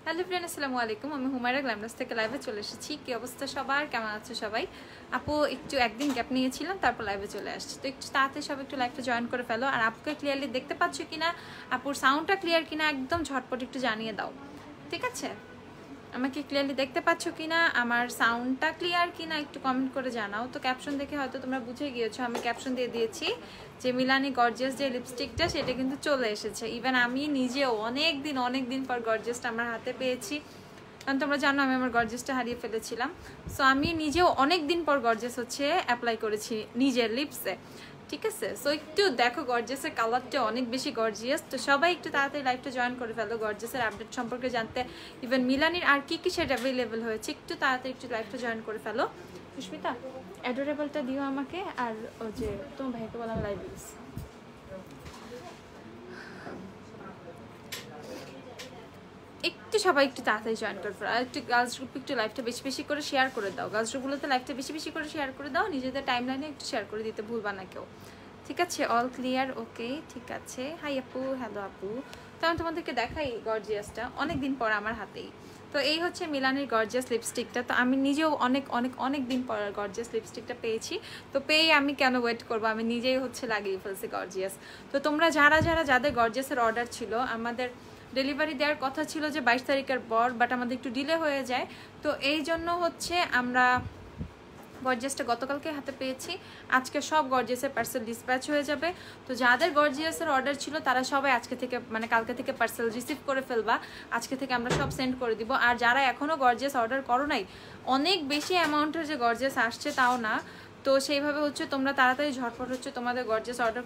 Hello friend, আসসালামু আলাইকুম। আমি হুমায়রা গ্ল্যামরাস থেকে লাইভে চলে এসেছি। কি অবস্থা সবার, কেমন আছো সবাই? আপু একটু একদিন গ্যাপ নিয়েছিলাম, তারপর লাইভে চলে আসছি। তো একটু তাড়াতাড়ি সব একটু লাইভটা জয়েন করে ফেলো। আর আপুকে ক্লিয়ারলি দেখতে পাচ্ছ কিনা, আপুর সাউন্ডটা ক্লিয়ার কিনা একদম ঝটপট একটু জানিয়ে দাও, ঠিক আছে? আমাকে ক্লিয়ারলি দেখতে পাচ্ছ কিনা, আমার সাউন্ডটা ক্লিয়ার কিনা একটু কমেন্ট করে জানাও। তো ক্যাপশন দেখে হয়তো তোমরা বুঝে গিয়েছো, আমি ক্যাপশন দিয়ে দিয়েছি যে মিলানি গর্জিয়াস যে লিপস্টিকটা সেটা কিন্তু চলে এসেছে। ইভেন আমি নিজেও অনেক দিন পর গর্জিয়াসটা আমার হাতে পেয়েছি, কারণ তোমরা জানো আমি আমার গর্জিয়াসটা হারিয়ে ফেলেছিলাম। সো আমি নিজেও অনেক দিন পর গর্জিয়াস হচ্ছে অ্যাপ্লাই করেছি নিজের লিপসে, ঠিক আছে? সো একটু দেখো, গর্জিয়াসের কালারটা অনেক বেশি গর্জিয়াস। তো সবাই একটু তাড়াতাড়ি লাইভটা জয়েন করে ফেলো গর্জিয়াসের আপডেট সম্পর্কে জানতে। ইভেন মিলানির আর কি কি শেড অ্যাভেলেবেল হয়েছে একটু তাড়াতাড়ি একটু লাইভটা জয়েন করে ফেলো। সুস্মিতা অ্যাডোরেবলটা দিও আমাকে, আর ও যে তোমার ভাইকে বললাম লাইভ দিস। একটু সবাই একটু তাড়াতাড়ি জয়েন করে ফেলো। আর একটু গার্লস গ্রুপ একটু লাইভটা বেশি বেশি করে শেয়ার করে দাও। গার্লস গ্রুপগুলোতে লাইভটা বেশি বেশি করে শেয়ার করে দাও, নিজেদের টাইম লাইনে একটু শেয়ার করে দিতে ভুলবা না কেউ, ঠিক আছে? অল ক্লিয়ার, ওকে, ঠিক আছে। হাই আপু, হ্যালো আপু। তো আমি তোমাদেরকে দেখাই গর্জিয়াসটা অনেক দিন পর আমার হাতেই। তো এই হচ্ছে মিলানির গর্জিয়াস লিপস্টিকটা। তো আমি নিজেও অনেক দিন পর গর্জিয়াস লিপস্টিকটা পেয়েছি। তো পেয়ে আমি কেন ওয়েট করবো, আমি নিজেই হচ্ছে লাগিয়ে ফেলছি গর্জিয়াস। তো তোমরা যাদের গর্জিয়াসের অর্ডার ছিল, আমাদের ডেলিভারি দেওয়ার কথা ছিল যে 22 তারিখের পর, বাট আমাদের একটু ডিলে হয়ে যায়। তো এই জন্য হচ্ছে আমরা গর্জিয়াসটা গতকালকে হাতে পেয়েছি। আজকে সব গর্জিয়াসের পার্সেল ডিসপ্যাচ হয়ে যাবে। তো যাদের গর্জিয়াসের অর্ডার ছিল তারা সবাই আজকে থেকে মানে কালকে থেকে পার্সেল রিসিভ করে ফেলবা। আজকে থেকে আমরা সব সেন্ড করে দিব। আর যারা এখনও গর্জিয়াস অর্ডার করো নাই, অনেক বেশি অ্যামাউন্টের যে গর্জিয়াস আসছে তাও না, তো সেইভাবে হচ্ছে তোমরা তাড়াতাড়ি ঝটপট হচ্ছে তোমাদের গর্জিয়াস অর্ডার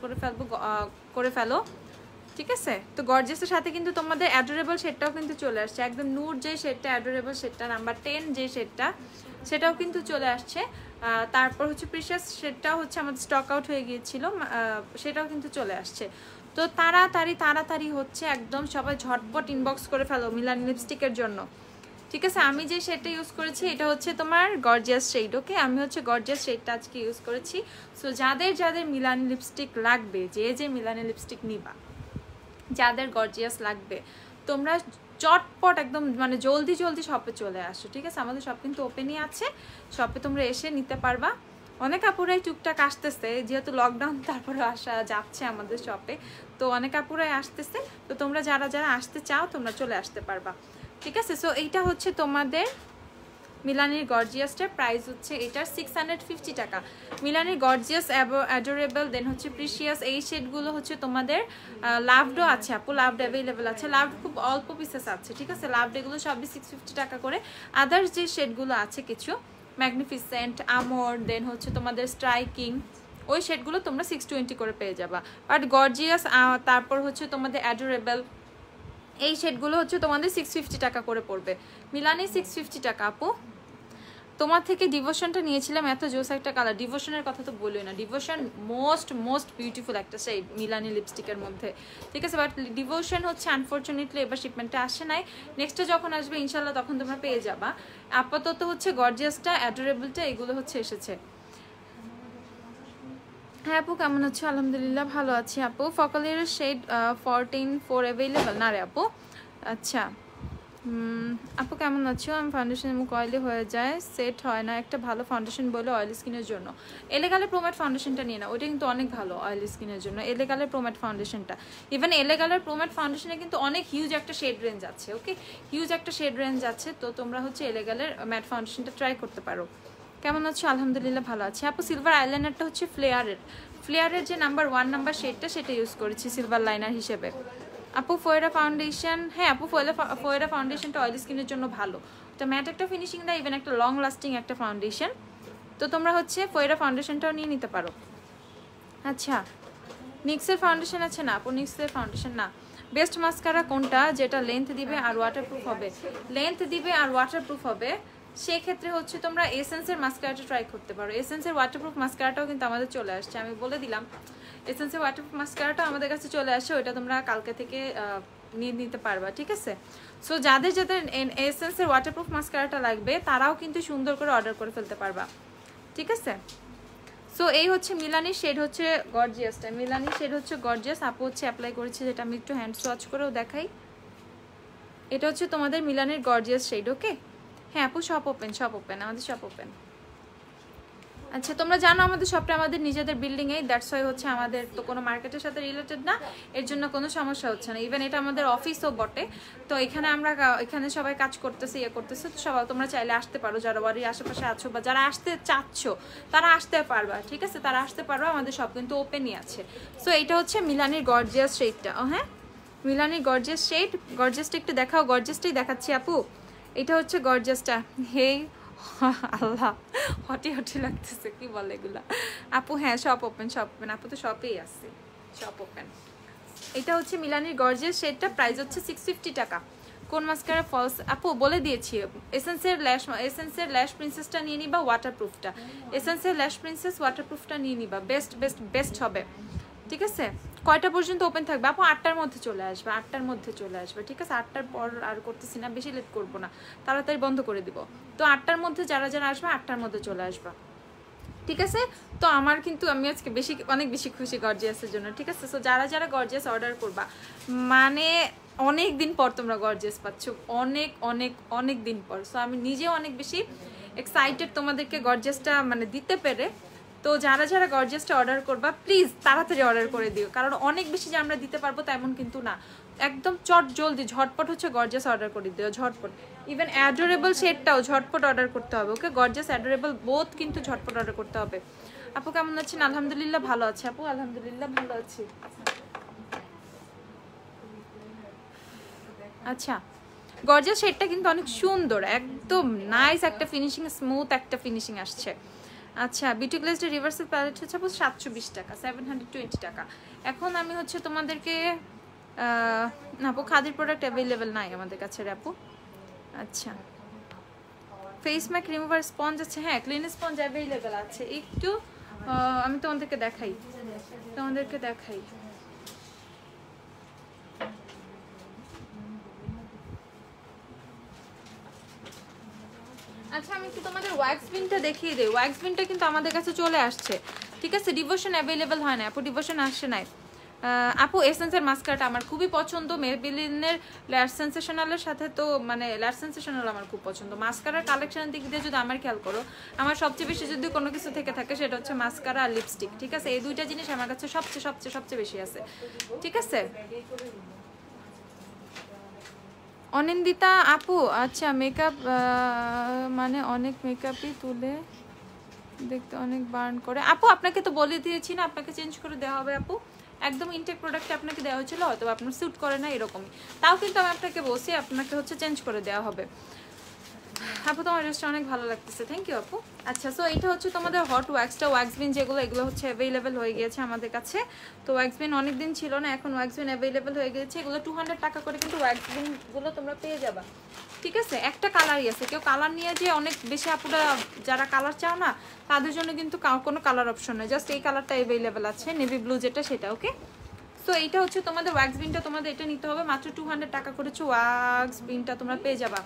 করে ফেলো, ঠিক আছে? তো গর্জিয়াসের সাথে কিন্তু তোমাদের অ্যাডোরেবল শেডটাও কিন্তু চলে আসছে। একদম নূর যে শেডটা, অ্যাডোরেবল শেডটা নাম্বার 10 যে শেডটা, সেটাও কিন্তু চলে আসছে। তারপর হচ্ছে প্রিশিয়াস শেডটাও হচ্ছে আমাদের স্টক আউট হয়ে গিয়েছিল, সেটাও কিন্তু চলে আসছে। তো তাড়াতাড়ি হচ্ছে একদম সবাই ঝটপট ইনবক্স করে ফেলো মিলানি লিপস্টিকের জন্য, ঠিক আছে? আমি যে শেডটা ইউজ করেছি এটা হচ্ছে তোমার গর্জিয়াস শেড, ওকে? আমি হচ্ছে গর্জিয়াস শেডটা আজকে ইউজ করেছি। সো যাদের মিলানি লিপস্টিক লাগবে, যে মিলানি লিপস্টিক নিবা, যাদের গর্জিয়াস লাগবে, তোমরা চটপট একদম মানে জলদি শপে চলে আসো, ঠিক আছে? আমাদের শপ কিন্তু ওপেনই আছে, শপে তোমরা এসে নিতে পারবা। অনেক আপুরাই টুকটাক আসতেছে, যেহেতু লকডাউন তারপরে আসা যাচ্ছে আমাদের শপে, তো অনেক আপুরাই আসতেছে। তো তোমরা যারা আসতে চাও তোমরা চলে আসতে পারবা, ঠিক আছে? সো এইটা হচ্ছে তোমাদের মিলানির গর্জিয়াসটার প্রাইস হচ্ছে এটার 650 টাকা। মিলানির গর্জিয়াস, অ্যাডোরেবল, দেন হচ্ছে প্রিশিয়াস, এই শেডগুলো হচ্ছে তোমাদের লাভডও আছে আপু, লাভড অ্যাভেলেবেল আছে। লাভড খুব অল্প পিসেস আছে, ঠিক আছে? লাভড এগুলো সবই 650 টাকা করে। আদার্স যে শেডগুলো আছে কিছু, ম্যাগনিফিসেন্ট, আমর, দেন হচ্ছে তোমাদের স্ট্রাইকিং, ওই শেডগুলো তোমরা 620 করে পেয়ে যাবা। বাট গর্জিয়াস, তারপর হচ্ছে তোমাদের অ্যাডোরেবল, এই শেডগুলো হচ্ছে তোমাদের 650 টাকা করে পড়বে। মিলানি 650 টাকা আপু। তোমার থেকে ডিভোশনটা নিয়েছিলাম, এত জোস একটা কালার। ডিভোশনের কথা তো বলোই না, ডিভোশন মোস্ট বিউটিফুল একটা শেড মিলানি লিপস্টিকের মধ্যে, ঠিক আছে? বাট ডিভোশন হচ্ছে আনফর্চুনেটলি এবার শিপমেন্টে আসে নাই। নেক্সটে যখন আসবে ইনশাল্লাহ তখন তোমরা পেয়ে যাবা। আপাতত হচ্ছে গর্জিয়াসটা, অ্যাডোরেবলটা, এগুলো হচ্ছে এসেছে। হ্যাঁ আপু, কেমন আছো? আলহামদুলিল্লাহ ভালো আছি আপু। ফকালের শেড 14 অ্যাভেলেবল না রে আপু? আচ্ছা আপু কেমন আছো? আমি ফাউন্ডেশন মুখ অয়েলি হয়ে যায়, সেট হয় না, একটা ভালো ফাউন্ডেশন বলে অয়েলি স্কিনের জন্য। এলেগালের প্রোম্যাট ফাউন্ডেশনটা নিয়ে না, ওইটা কিন্তু অনেক ভালো অয়েলি স্কিনের জন্য। এলেগালের প্রোম্যাট ফাউন্ডেশনটা, ইভেন এলেগালের প্রোম্যাট ফাউন্ডেশনে কিন্তু অনেক হিউজ একটা শেড রেঞ্জ আছে, ওকে? হিউজ একটা শেড রেঞ্জ আছে। তো তোমরা হচ্ছে এলেগালের ম্যাট ফাউন্ডেশনটা ট্রাই করতে পারো। কেমন আছো? আলহামদুলিল্লাহ ভালো আছে আপু। সিলভার আইলাইনারটা হচ্ছে ফ্লেয়ারের যে নাম্বার 1 নাম্বার শেডটা, সেটা ইউজ করেছি সিলভার লাইনার হিসেবে। আপু ফোয়েরা ফাউন্ডেশন, হ্যাঁ আপু ফোয়েরা ফাউন্ডেশনটা অয়েলি স্কিনের জন্য ভালো। এটা ম্যাট একটা ফিনিশিং দেয়, ইভেন একটা লং লাস্টিং একটা ফাউন্ডেশন। তো তোমরা হচ্ছে ফোয়েরা ফাউন্ডেশনটাও নিয়ে নিতে পারো। আচ্ছা নিক্সের ফাউন্ডেশন আছে না আপু? নিক্সের ফাউন্ডেশন না। বেস্ট মাস্কারা কোনটা যেটা লেন্থ দিবে আর ওয়াটারপ্রুফ হবে? লেন্থ দিবে আর ওয়াটারপ্রুফ হবে সেক্ষেত্রে হচ্ছে তোমরা এসেন্সের মাস্কারাটা ট্রাই করতে পারো। এসেন্সের ওয়াটারপ্রুফ মাস্কারাটাও কিন্তু আমাদের চলে আসছে, আমি বলে দিলাম। এসেন্সের ওয়াটারপ্রুফ মাস্কারাটা আমাদের কাছে চলে আসে, ওইটা তোমরা কালকে থেকে নিয়ে নিতে পারবা, ঠিক আছে? সো যাদের এসেন্সের ওয়াটারপ্রুফ মাস্কারাটা লাগবে তারাও কিন্তু সুন্দর করে অর্ডার করে ফেলতে পারবা, ঠিক আছে? সো এই হচ্ছে মিলানির শেড হচ্ছে গর্জিয়াসটা, মিলানির শেড হচ্ছে গর্জিয়াস। আপু হচ্ছে অ্যাপ্লাই করেছে, যেটা আমি একটু হ্যান্ড সোয়াচ করেও দেখাই। এটা হচ্ছে তোমাদের মিলানের গর্জিয়াস শেড। ওকে হ্যাঁ আপু শপ ওপেন, শপ ওপেন, আমাদের শপ ওপেন। আচ্ছা তোমরা জানো আমাদের শপটা আমাদের নিজেদের বিল্ডিংয়ে, দ্যাটস ওয়াই হচ্ছে আমাদের তো কোনো মার্কেটের সাথে রিলেটেড না, এর জন্য কোনো সমস্যা হচ্ছে না। ইভেন এটা আমাদের অফিসও বটে, তো এখানে আমরা এখানে সবাই কাজ করতেছে ইয়ে করতেছে, তো সবাই তোমরা চাইলে আসতে পারো, যারা বাড়ির আশেপাশে আছো বা যারা আসতে চাচ্ছ তারা আসতে পারবা, ঠিক আছে তারা আসতে পারবা, আমাদের সব কিন্তু ওপেনই আছে। সো এইটা হচ্ছে মিলানির গর্জিয়াস শেডটা। ও হ্যাঁ মিলানির গর্জিয়াস শেড, গর্জিয়াসটা একটু দেখাও, গর্জিয়াসটাই দেখাচ্ছি আপু। এটা হচ্ছে গর্জিয়াসটা। হেই আল্লাহ হটি হটি লাগতেছে, কি বলে এগুলা আপু? হ্যাঁ শপ ওপেন, শপ ওপেন আপু, তো শপেই আছে, শপ ওপেন। এটা হচ্ছে মিলানির গর্জিয়াস শেডটা, প্রাইস হচ্ছে 650 টাকা। কোন মাস্কারা ফলস আপু বলে দিয়েছি, এসেন্সের ল্যাশ প্রিন্সেসটা নিয়ে নিবা, ওয়াটারপ্রুফটা, এসেন্সের ল্যাশ প্রিন্সেস ওয়াটারপ্রুফটা নিয়ে নিবা, বেস্ট বেস্ট বেস্ট হবে, ঠিক আছে? কয়টা পর্যন্ত ওপেন থাকবে আপু? 8টার মধ্যে চলে আসবে, 8টার মধ্যে চলে আসবে, ঠিক আছে? 8টার পর আর করতেছি না, বেশি লেট করবো না, তাড়াতাড়ি বন্ধ করে দিব। তো 8টার মধ্যে যারা যারা আসবে 8টার মধ্যে চলে আসবা, ঠিক আছে? তো আমার কিন্তু আমি আজকে অনেক বেশি খুশি গর্জিয়াসের জন্য, ঠিক আছে? সো যারা যারা গর্জিয়াস অর্ডার করবা, মানে অনেক দিন পর তোমরা গর্জিয়াস পাচ্ছ, অনেক অনেক অনেক দিন পর। সো আমি নিজেও অনেক বেশি এক্সাইটেড তোমাদেরকে গর্জিয়াসটা মানে দিতে পেরে। তো যারা যারা গর্জিয়াসটা অর্ডার করবা প্লিজ তাড়াতাড়ি অর্ডার করে দিও, কারণ অনেক বেশি যে আমরা দিতে পারবো তেমন কিন্তু না, একদম জলদি ঝটপট হচ্ছে গর্জিয়াস অর্ডার করে দিও, ঝটপট। ইভেন অ্যাডোরেবল শেডটাও ঝটপট অর্ডার করতে হবে, ওকে? গর্জিয়াস অ্যাডোরেবল বোথ কিন্তু ঝটপট অর্ডার করতে হবে। আপু কেমন আছেন? আলহামদুলিল্লাহ ভালো আছে আপু, আলহামদুলিল্লাহ ভালো আছি। আচ্ছা গর্জিয়াস শেডটা কিন্তু অনেক সুন্দর, একদম নাইস একটা ফিনিশিং, স্মুথ একটা ফিনিশিং আসছে। আচ্ছা বিউটি গ্লেজের রিভার্সাল প্যালেট হচ্ছে আপু 720 টাকা, 720 টাকা। এখন আমি হচ্ছে তোমাদেরকে না আপু খাদির প্রোডাক্ট অ্যাভেলেবেল নাই আমাদের কাছে রে আপু। আচ্ছা ফেস ম্যাক রিমুভার স্পঞ্জ আছে, হ্যাঁ ক্লিন স্পঞ্জ অ্যাভেলেবেল আছে, একটু আমি তোমাদেরকে দেখাই। আচ্ছা আমি একটু তোমাদের ওয়্যাক্স বিনটা দেখিয়ে দিই। ওয়্যাক্স বিনটা কিন্তু আমাদের কাছে চলে আসছে, ঠিক আছে? ডিভোশন অ্যাভেলেবেল হয় না আপু, ডিভোশন আসছে নাই আপু। এসেন্সের মাস্কারাটা আমার খুবই পছন্দ, মেবিলিনের ল্যাশ সেন্সেশনালের সাথে, তো মানে ল্যাশ সেন্সেশনাল আমার খুব পছন্দ। মাস্কারার কালেকশনের দিক দিয়ে যদি আমার খেয়াল করো, আমার সবচেয়ে বেশি যদি কোনো কিছু থেকে থাকে সেটা হচ্ছে মাস্কারা আর লিপস্টিক, ঠিক আছে? এই দুইটা জিনিস আমার কাছে সবচেয়ে সবচেয়ে সবচেয়ে বেশি আছে, ঠিক আছে? অনিন্দিতা আপু আচ্ছা মেকআপ মানে অনেক মেকআপই তুলে দেখতে অনেক বার্ন করে আপু। আপনাকে তো বলে দিয়েছি না, আপনাকে চেঞ্জ করে দেওয়া হবে আপু, একদম ইনটেক প্রোডাক্ট আপনাকে দেওয়া হয়েছিল, হয়তো আপনার স্যুট করে না এরকমই, তাও কিন্তু আমি আপনাকে বলছি আপনাকে হচ্ছে চেঞ্জ করে দেওয়া হবে। আপু তোমার ড্রেসটা অনেক ভালো লাগতেছে, থ্যাংক ইউ আপু। আচ্ছা সো এটা হচ্ছে তোমাদের হট ওয়্যাক্সটা, ওয়্যাক্স বিন যেগুলো এগুলো হচ্ছে অ্যাভেলেবেল হয়ে গিয়েছে আমাদের কাছে। তো ওয়্যাক্স বিন অনেক দিন ছিল না, এখন ওয়্যাক্স বিন অ্যাভেলেবেল হয়ে গিয়েছে, এগুলো 200 টাকা করে কিন্তু ওয়্যাক্স বিনগুলো তোমরা পেয়ে যাবা, ঠিক আছে? একটা কালারই আছে, কেউ কালার নিয়ে যে অনেক বেশি আপুরা যারা কালার চাও না তাদের জন্য কিন্তু কোনো কালার অপশন নেই, জাস্ট এই কালারটা অ্যাভেলেবেল আছে, নেভি ব্লু যেটা সেটা, ওকে? সো এইটা হচ্ছে তোমাদের ওয়্যাক্স বিনটা, তোমাদের এটা নিতে হবে মাত্র 200 টাকা করেছে, ওয়্যাক্স বিনটা তোমরা পেয়ে যাবা।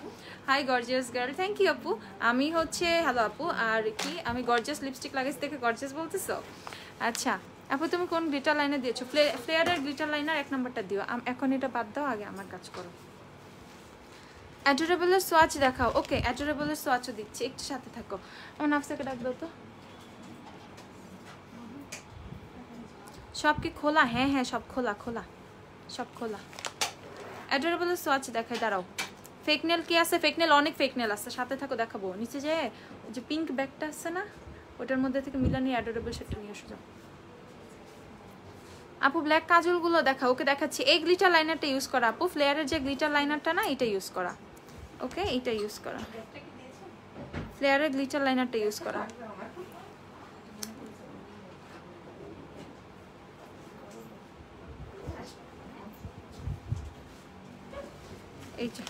Hi gorgeous girl, thank you আপু। আমি হচ্ছে হ্যালো আপু, আর কি আমি গর্জিয়াস লিপস্টিক লাগাইছি দেখে গর্জিয়াস বলতেছো? আচ্ছা আপু তুমি কোন গ্লিটার লাইনার দিয়েছো? ফ্লেয়ারের গ্লিটার লাইনার 1 নম্বরটা দিও, এখন এটা বাদ দাও, আগে আমার কাজ করো। অ্যাডোরেবলের সোয়াচ দেখাও, ওকে অ্যাডোরেবলের সোয়াচও দিচ্ছি, একটু সাথে থাকো। আমার নাফসাকে ডাক দাও তো। সব কি খোলা? হ্যাঁ হ্যাঁ সব খোলা, সব খোলা। অ্যাডোরেবলের সোয়াচ দেখাই, দাঁড়াও। ফেক নেল কি আছে? ফেক নেল অনেক ফেক নেল আছে, সাথে থাকো দেখাবো। নিচে যে পিঙ্ক ব্যাগটা আছে না, ওটার মধ্যে থেকে মিলানি অ্যাডোরেবল সেটা নিয়ে আসো যাও। আপু ব্ল্যাক কাজলগুলো দেখা, ওকে দেখাচ্ছি। এই গ্লিটার লাইনারটা ইউজ করা আপু, ফ্লেয়ারের যে গ্লিটার লাইনারটা না এটা ইউজ করা, ওকে? এইটা ইউজ করা, ফ্লেয়ারের গ্লিটার লাইনারটা ইউজ করা। এই যে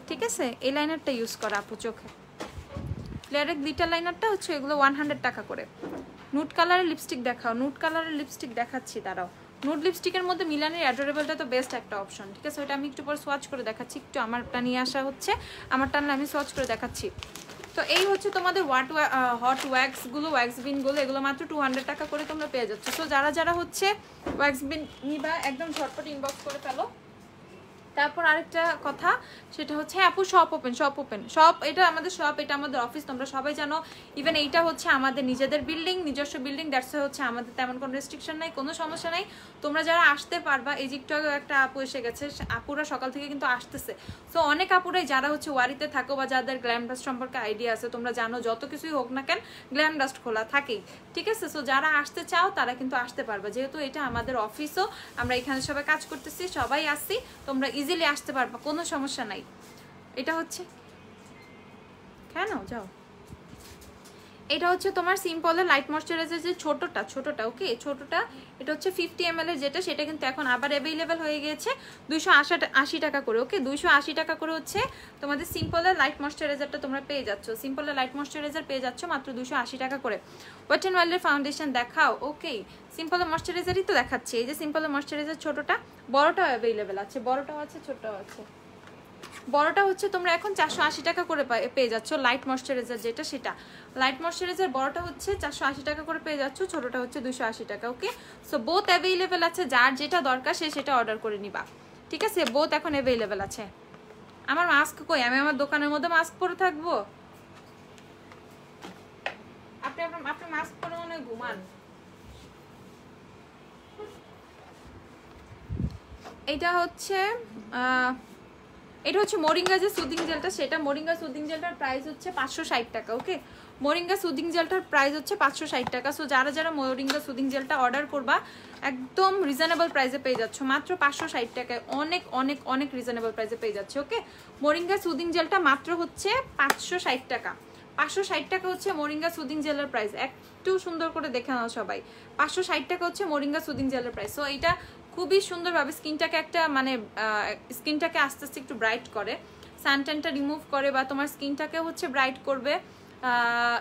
ঠিক আছে, এই লাইনারটা ইউজ করা আপু চোখে। ফ্লেয়ারের গ্লিটার লাইনারটা হচ্ছে এগুলো 100 টাকা করে। নুট কালারের লিপস্টিক দেখাও, নুট কালারের লিপস্টিক দেখাচ্ছি, দাঁড়াও। নুট লিপস্টিকের মধ্যে মিলানের অ্যাডোরেবলটা তো বেস্ট একটা অপশন, ঠিক আছে? ওটা আমি একটু পর সোয়াচ করে দেখাচ্ছি, একটু আমারটা নিয়ে আসা হচ্ছে, আমারটা আমি সোয়াচ করে দেখাচ্ছি। তো এই হচ্ছে তোমাদের হট ওয়্যাক্সগুলো, ওয়্যাক্স বিনগুলো, এগুলো মাত্র 200 টাকা করে তোমরা পেয়ে যাচ্ছ। সো যারা যারা হচ্ছে ওয়্যাক্স বিন নিবা একদম ঝটপট ইনবক্স করে ফেলো, তারপর আরেকটা কথা, সেটা হচ্ছে আপু শপ ওপেন, শপ এটা আমাদের শপ, এটা আমাদের অফিস, তোমরা সবাই জানো। ইভেন এইটা হচ্ছে আমাদের নিজেদের বিল্ডিং, নিজস্ব বিল্ডিং, দ্যাটস হচ্ছে আমাদের তেমন কোনো রেস্ট্রিকশন নাই, কোনো সমস্যা নাই। তোমরা যারা আসতে পারবা, এই যে একটু আগে একটা আপু এসে গেছে, আপুরা সকাল থেকে কিন্তু আসতেছে। সো অনেক আপুরাই যারা হচ্ছে ওয়ারিতে থাকো বা যাদের গ্ল্যাম ডাস্ট সম্পর্কে আইডিয়া আছে, তোমরা জানো যত কিছুই হোক না কেন গ্ল্যাম ডাস্ট খোলা থাকেই, ঠিক আছে? সো যারা আসতে চাও তারা কিন্তু আসতে পারবে, যেহেতু এটা আমাদের অফিসও, আমরা এখানে সবাই কাজ করতেছি, সবাই আসছি, তোমরা ইজিলি আসতে পারবা, কোনো সমস্যা নাই। এটা হচ্ছে কেন যাও, এটা হচ্ছে তোমার সিম্পলের লাইট ময়শ্চারাইজার যে ছোটটা ওকে, ছোটটা এটা হচ্ছে 50 ml এর যেটা, সেটা কিন্তু এখন আবার অ্যাভেলেবেল হয়ে গিয়েছে 280 টাকা করে, ওকে 280 টাকা করে হচ্ছে তোমাদের সিম্পলের লাইট ময়শ্চারাইজারটা তোমরা পেয়ে যাচ্ছ, সিম্পলের লাইট ময়শ্চারাইজার পেয়ে যাচ্ছ মাত্র 280 টাকা করে। ওয়েট অ্যান্ড ওয়াইল্ডের ফাউন্ডেশন দেখাও, ওকে সিম্পলের ময়শ্চারাইজারই তো দেখাচ্ছি, এই যে সিম্পলের ময়শ্চারাইজার ছোটটা, বড়টাও অ্যাভেলেবেল আছে, বড়টাও আছে ছোটটাও আছে। বড়টা হচ্ছে তোমরা এখন 480 টাকা করে পেয়ে যাচ্ছ, লাইট ময়শ্চারাইজার যেটা সেটা, লাইট ময়শ্চারাইজার বড়টা হচ্ছে 480 টাকা করে পেয়ে যাচ্ছ, ছোটটা হচ্ছে 280 টাকা, ওকে। সো বোথ অ্যাভেলেবেল আছে, যার যেটা দরকার সে সেটা অর্ডার করে নিবা, ঠিক আছে? বোথ এখন অ্যাভেলেবেল আছে। আমার মাস্ক কই, আমি আমার দোকানের মধ্যে মাস্ক পরে থাকবো? আপনি মাস্ক পরে মনে ঘুমান। এটা হচ্ছে মোরিঙ্গা যে সুদিং জেলটা, সেটা মোরিঙ্গা সুদিং জেলটার প্রাইস হচ্ছে 560 টাকা, ওকে। মোরিঙ্গা সুদিং জেলটার প্রাইস হচ্ছে 560 টাকা। সো যারা যারা মোরিঙ্গা সুদিং জেলটা অর্ডার করবা একদম রিজনেবল প্রাইসে পেয়ে যাচ্ছ, মাত্র 560 টাকায়, অনেক অনেক অনেক রিজনেবল প্রাইসে পেয়ে যাচ্ছে, ওকে। মোরিঙ্গা সুদিং জেলটা মাত্র হচ্ছে 560 টাকা, 560 টাকা হচ্ছে মোরিঙ্গা সুদিং জেলের প্রাইস। একটু সুন্দর করে দেখে নাও সবাই, 560 টাকা হচ্ছে মোরিঙ্গা সুদিং জেলের প্রাইস। সো এটা খুবই সুন্দরভাবে স্কিনটাকে একটা মানে স্কিনটাকে আস্তে আস্তে একটু ব্রাইট করে, সানট্যানটা রিমুভ করে বা তোমার স্কিনটাকে হচ্ছে ব্রাইট করবে।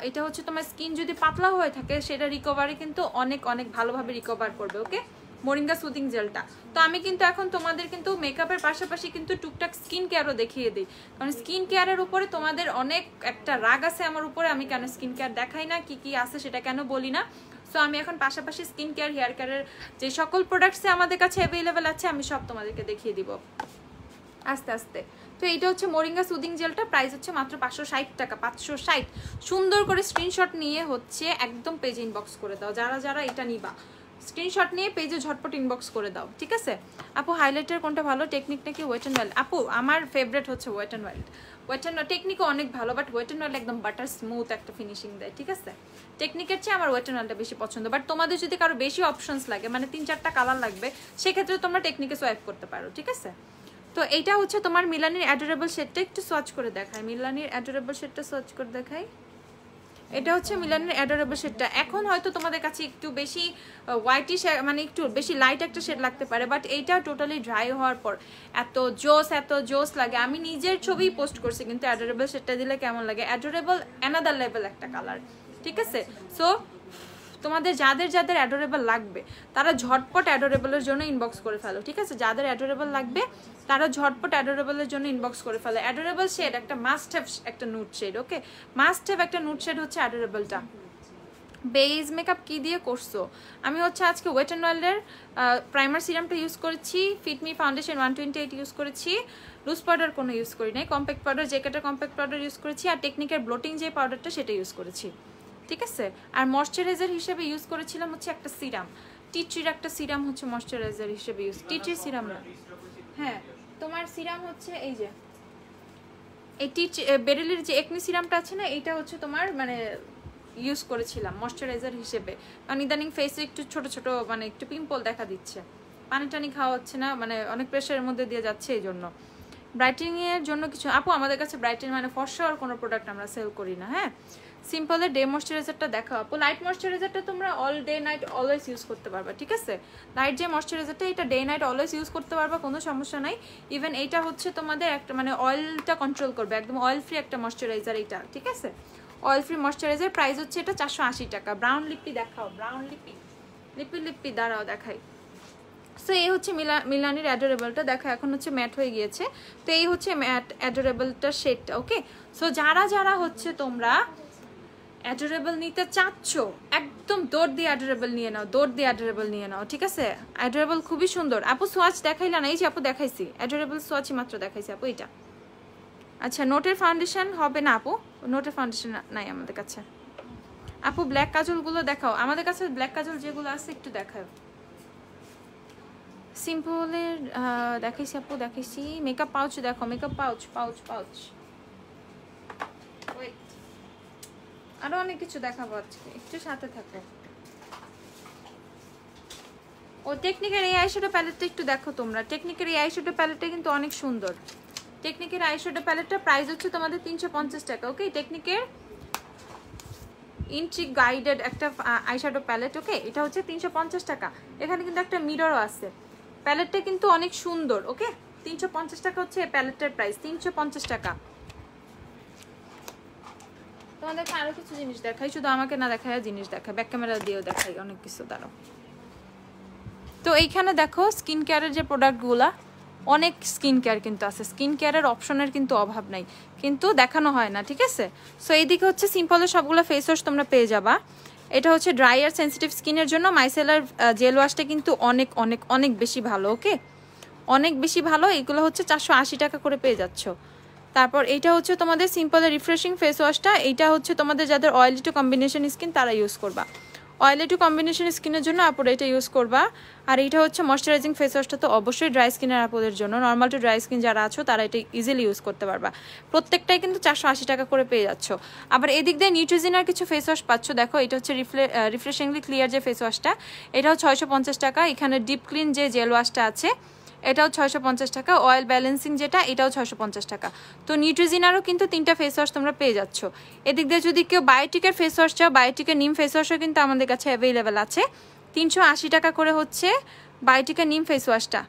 এটা হচ্ছে তোমার স্কিন যদি পাতলা হয়ে থাকে সেটা রিকভারি কিন্তু অনেক অনেক ভালোভাবে রিকভার করবে, ওকে, মোরিঙ্গা সুদিং জেলটা। তো আমি কিন্তু এখন তোমাদের কিন্তু মেকআপের পাশাপাশি কিন্তু টুকটাক স্কিন কেয়ারও দেখিয়ে দিই, কারণ স্কিন কেয়ারের উপরে তোমাদের অনেক একটা রাগ আছে আমার উপরে, আমি কেন স্কিন কেয়ার দেখাই না, কি কি আছে সেটা কেন বলি না। সো আমি এখন পাশাপাশি স্কিন কেয়ার, হেয়ার কেয়ারের যে সকল প্রোডাক্টস আমাদের কাছে অ্যাভেলেবেল আছে আমি সব তোমাদেরকে দেখিয়ে দিব আস্তে আস্তে। তো এইটা হচ্ছে মোরিঙ্গা সুদিং জেলটা, প্রাইস হচ্ছে মাত্র 560 টাকা, 560। সুন্দর করে স্ক্রিনশট নিয়ে হচ্ছে একদম পেজে ইনবক্স করে দাও, যারা যারা এটা নিবা স্ক্রিনশট নিয়ে পেজে ঝটপট ইনবক্স করে দাও, ঠিক আছে? আপু হাইলাইটার কোনটা ভালো, টেকনিক নাকি ওয়েট অ্যান্ড ওয়াইল্ড? আপু আমার ফেভারিট হচ্ছে wet and wild. Wet and টেকনিকও অনেক ভালো, বাট ওয়েট অ্যান্ড ওয়াইল্ড একদম বাটার স্মুথ একটা ফিনিশিং দেয়, ঠিক আছে? টেকনিকের চেয়ে আমার ওয়েট অ্যান্ড ওয়াইল্ডটা বেশি পছন্দ, বাট তোমাদের যদি কারো বেশি অপশনস লাগে, মানে 3-4টা কালার লাগবে, সেক্ষেত্রে তোমরা টেকনিকে সোয়াইপ করতে পারো, ঠিক আছে? তো এইটা হচ্ছে তোমার মিলানির অ্যাডোরেবল শেডটা, একটু সোয়াচ করে দেখাই, মিলানির অ্যাডোরেবল শেডটা সোয়াচ করে দেখাই। এটা হচ্ছে মিলানের অ্যাডোরেবল শেডটা। এখন হয়তো তোমাদের কাছে একটু বেশি হোয়াইটি মানে একটু বেশি লাইট একটা শেড লাগতে পারে, বাট এইটা টোটালি ড্রাই হওয়ার পর এত জোস লাগে। আমি নিজের ছবি পোস্ট করছি কিন্তু অ্যাডোরেবল শেডটা দিলে কেমন লাগে, অ্যাডোরেবল অ্যানাদার লেভেল একটা কালার, ঠিক আছে? সো তোমাদের যাদের যাদের অ্যাডোরেবল লাগবে তারা ঝটপট অ্যাডোরেবলের জন্য ইনবক্স করে ফেলো, ঠিক আছে? যাদের অ্যাডোরেবল লাগবে তারা ঝটপট অ্যাডোরেবলের জন্য ইনবক্স করে ফেলো। অ্যাডোরেবল শেড একটা মাস্ট হ্যাভ একটা নুট শেড, ওকে, মাস্ট হ্যাভ একটা নুট শেড হচ্ছে অ্যাডোরেবলটা। বেজ মেকআপ কি দিয়ে করছো? আমি হচ্ছে আজকে ওয়েট অ্যান্ড ওয়াইল্ডের প্রাইমার সিরামটা ইউজ করেছি, ফিটমি ফাউন্ডেশন 128 ইউজ করেছি, লুজ পাউডার কোনো ইউজ করি নাই, কম্প্যাক্ট পাউডার জেকেটার কম্প্যাক্ট পাউডার ইউজ করেছি, আর টেকনিকের ব্লোটিং যে পাউডারটা সেটা ইউজ করেছি, ঠিক আছে? আর ময়শ্চারাইজার হিসেবে ইউজ করেছিলাম হচ্ছে একটা সিরাম, টিট্রির একটা সিরাম হচ্ছে ময়শ্চারাইজার হিসেবে ইউজ, টিট্রির সিরাম না, হ্যাঁ তোমার সিরাম হচ্ছে এই যে এই বেরেলির যে একনি সিরামটা আছে না, এইটা হচ্ছে তোমার মানে ইউজ করেছিলাম ময়শ্চারাইজার হিসেবে, কারণ ইদানিং ফেসে একটু ছোট ছোট মানে একটু পিম্পল দেখা দিচ্ছে, পানি টানি খাওয়া হচ্ছে না, মানে অনেক প্রেশারের মধ্যে দিয়ে যাচ্ছে, এই জন্য। ব্রাইটেনিং এর জন্য কিছু আপু আমাদের কাছে ব্রাইটেন মানে ফর্সা আর কোনো প্রোডাক্ট আমরা সেল করি না, হ্যাঁ। সিম্পলের ডে ময়শ্চারাইজারটা দেখাও আপু, লাইট ময়শ্চারাইজারটা তোমরা all day night always use করতে পারবা, ঠিক আছে? লাইট যে ময়শ্চারাইজারটা এটা ডে নাইট অলওয়েজ ইউজ করতে পারবা, কোনো সমস্যা নাই। ইভেন এইটা হচ্ছে তোমাদের একটা মানে অয়েলটা কন্ট্রোল করবে, একদম অয়েল ফ্রি একটা ময়শ্চারাইজার এইটা, ঠিক আছে? অয়েল ফ্রি ময়শ্চারাইজার, প্রাইস হচ্ছে এটা 480 টাকা। ব্রাউন লিপি দেখাও, ব্রাউন লিপি দাঁড়াও দেখাই। সো এই হচ্ছে মিলানির অ্যাডোরেবলটা, দেখো এখন হচ্ছে ম্যাট হয়ে গিয়েছে, তো এই হচ্ছে ম্যাট অ্যাডোরেবলটার শেডটা, ওকে। সো যারা যারা হচ্ছে তোমরা অ্যাডোরেবল নিতে চাচ্ছ একদম দৌড় দিয়ে অ্যাডোরেবল নিয়ে নাও, দৌড় দিয়ে অ্যাডোরেবল নিয়ে নাও, ঠিক আছে? অ্যাডোরেবল খুবই সুন্দর। আপু সোয়াচ দেখাইলা না? এই যে আপু দেখাইছি, অ্যাডোরেবল সোয়াচই মাত্র দেখাইছি আপু এটা। আচ্ছা নোটের ফাউন্ডেশন হবে না আপু, নোটের ফাউন্ডেশন নাই আমাদের কাছে। আপু ব্ল্যাক কাজলগুলো দেখাও, আমাদের কাছে ব্ল্যাক কাজল যেগুলো আছে একটু দেখাও। সিম্পলের দেখাইছি আপু, দেখাইছি। মেকআপ পাউচ দেখো, makeup pouch pouch pouch, wait আরো অনেক কিছু দেখাবো আজকে, একটু সাথে থাকো। ও টেকনিকের এই আইশ্যাডো প্যালেটটা একটু দেখো তোমরা, টেকনিকের এই আইশ্যাডো প্যালেটটা কিন্তু অনেক সুন্দর। টেকনিকের আইশ্যাডো প্যালেটটা প্রাইস হচ্ছে তোমাদের 350 টাকা, ওকে? টেকনিকের ইন্ট্রিক গাইডেড একটা আইশ্যাডো প্যালেট, ওকে? এটা হচ্ছে 350 টাকা। এখানে কিন্তু একটা মিররও আছে। প্যালেটটা কিন্তু অনেক সুন্দর, ওকে? 350 টাকা হচ্ছে এই প্যালেটটার প্রাইস, 350 টাকা। তোমাদেরকে আরো কিছু জিনিস দেখাই, শুধু আমাকে না দেখায় জিনিস দেখায়, ব্যাক ক্যামেরা দিয়েও দেখাই অনেক কিছু। দাঁড়াও। তো এইখানে দেখো স্কিন কেয়ারের যে প্রোডাক্টগুলা, অনেক স্কিন কেয়ার কিন্তু আছে, স্কিন কেয়ারের অপশনের কিন্তু অভাব নাই, কিন্তু দেখানো হয় না, ঠিক আছে? সো এইদিকে হচ্ছে সিম্পলের সবগুলো ফেস ওয়াশ তোমরা পেয়ে যাবা। এটা হচ্ছে ড্রাই আর সেন্সিটিভ স্কিনের জন্য মাইসেলার জেল ওয়াশটা কিন্তু অনেক অনেক অনেক বেশি ভালো, ওকে? অনেক বেশি ভালো। এইগুলো হচ্ছে 480 টাকা করে পেয়ে যাচ্ছ। তারপর এইটা হচ্ছে তোমাদের সিম্পলের রিফ্রেশিং ফেস ওয়াশটা, এইটা হচ্ছে তোমাদের যাদের অয়েলি টু কম্বিনেশন স্কিন তারা ইউজ করবা, অয়েলি টু কম্বিনেশন স্কিনের জন্য আপুরা এটা ইউজ করবা। আর এইটা হচ্ছে ময়শ্চারাইজিং ফেস ওয়াশটা, তো অবশ্যই ড্রাই স্কিনের আপুদের জন্য, নর্মাল টু ড্রাই স্কিন যারা আছো তারা এটা ইজিলি ইউজ করতে পারবা। প্রত্যেকটাই কিন্তু 480 টাকা করে পেয়ে যাচ্ছ। আবার এদিক দিয়ে নিউট্রিজিনার কিছু ফেস ওয়াশ পাচ্ছ, দেখো এটা হচ্ছে রিফ্রেশিংলি ক্লিয়ার যে ফেস ওয়াশটা, এটাও 650 টাকা। এখানে ডিপ ক্লিন যে জেল ওয়াশটা আছে এটাও 650 টাকা। অয়েল ব্যালেন্সিং যেটা এটাও 650 টাকা। তো নিউট্রিজিনারও কিন্তু 3টা ফেস ওয়াশ তোমরা পেয়ে যাচ্ছ। এদিক দিয়ে যদি কেউ বায়োটিকের ফেস ওয়াশ চাও, বায়োটিকের নিম ফেস ওয়াশও কিন্তু আমাদের কাছে অ্যাভেলেবেল আছে, 380 টাকা করে হচ্ছে বায়োটিকের নিম ফেস ওয়াশটা।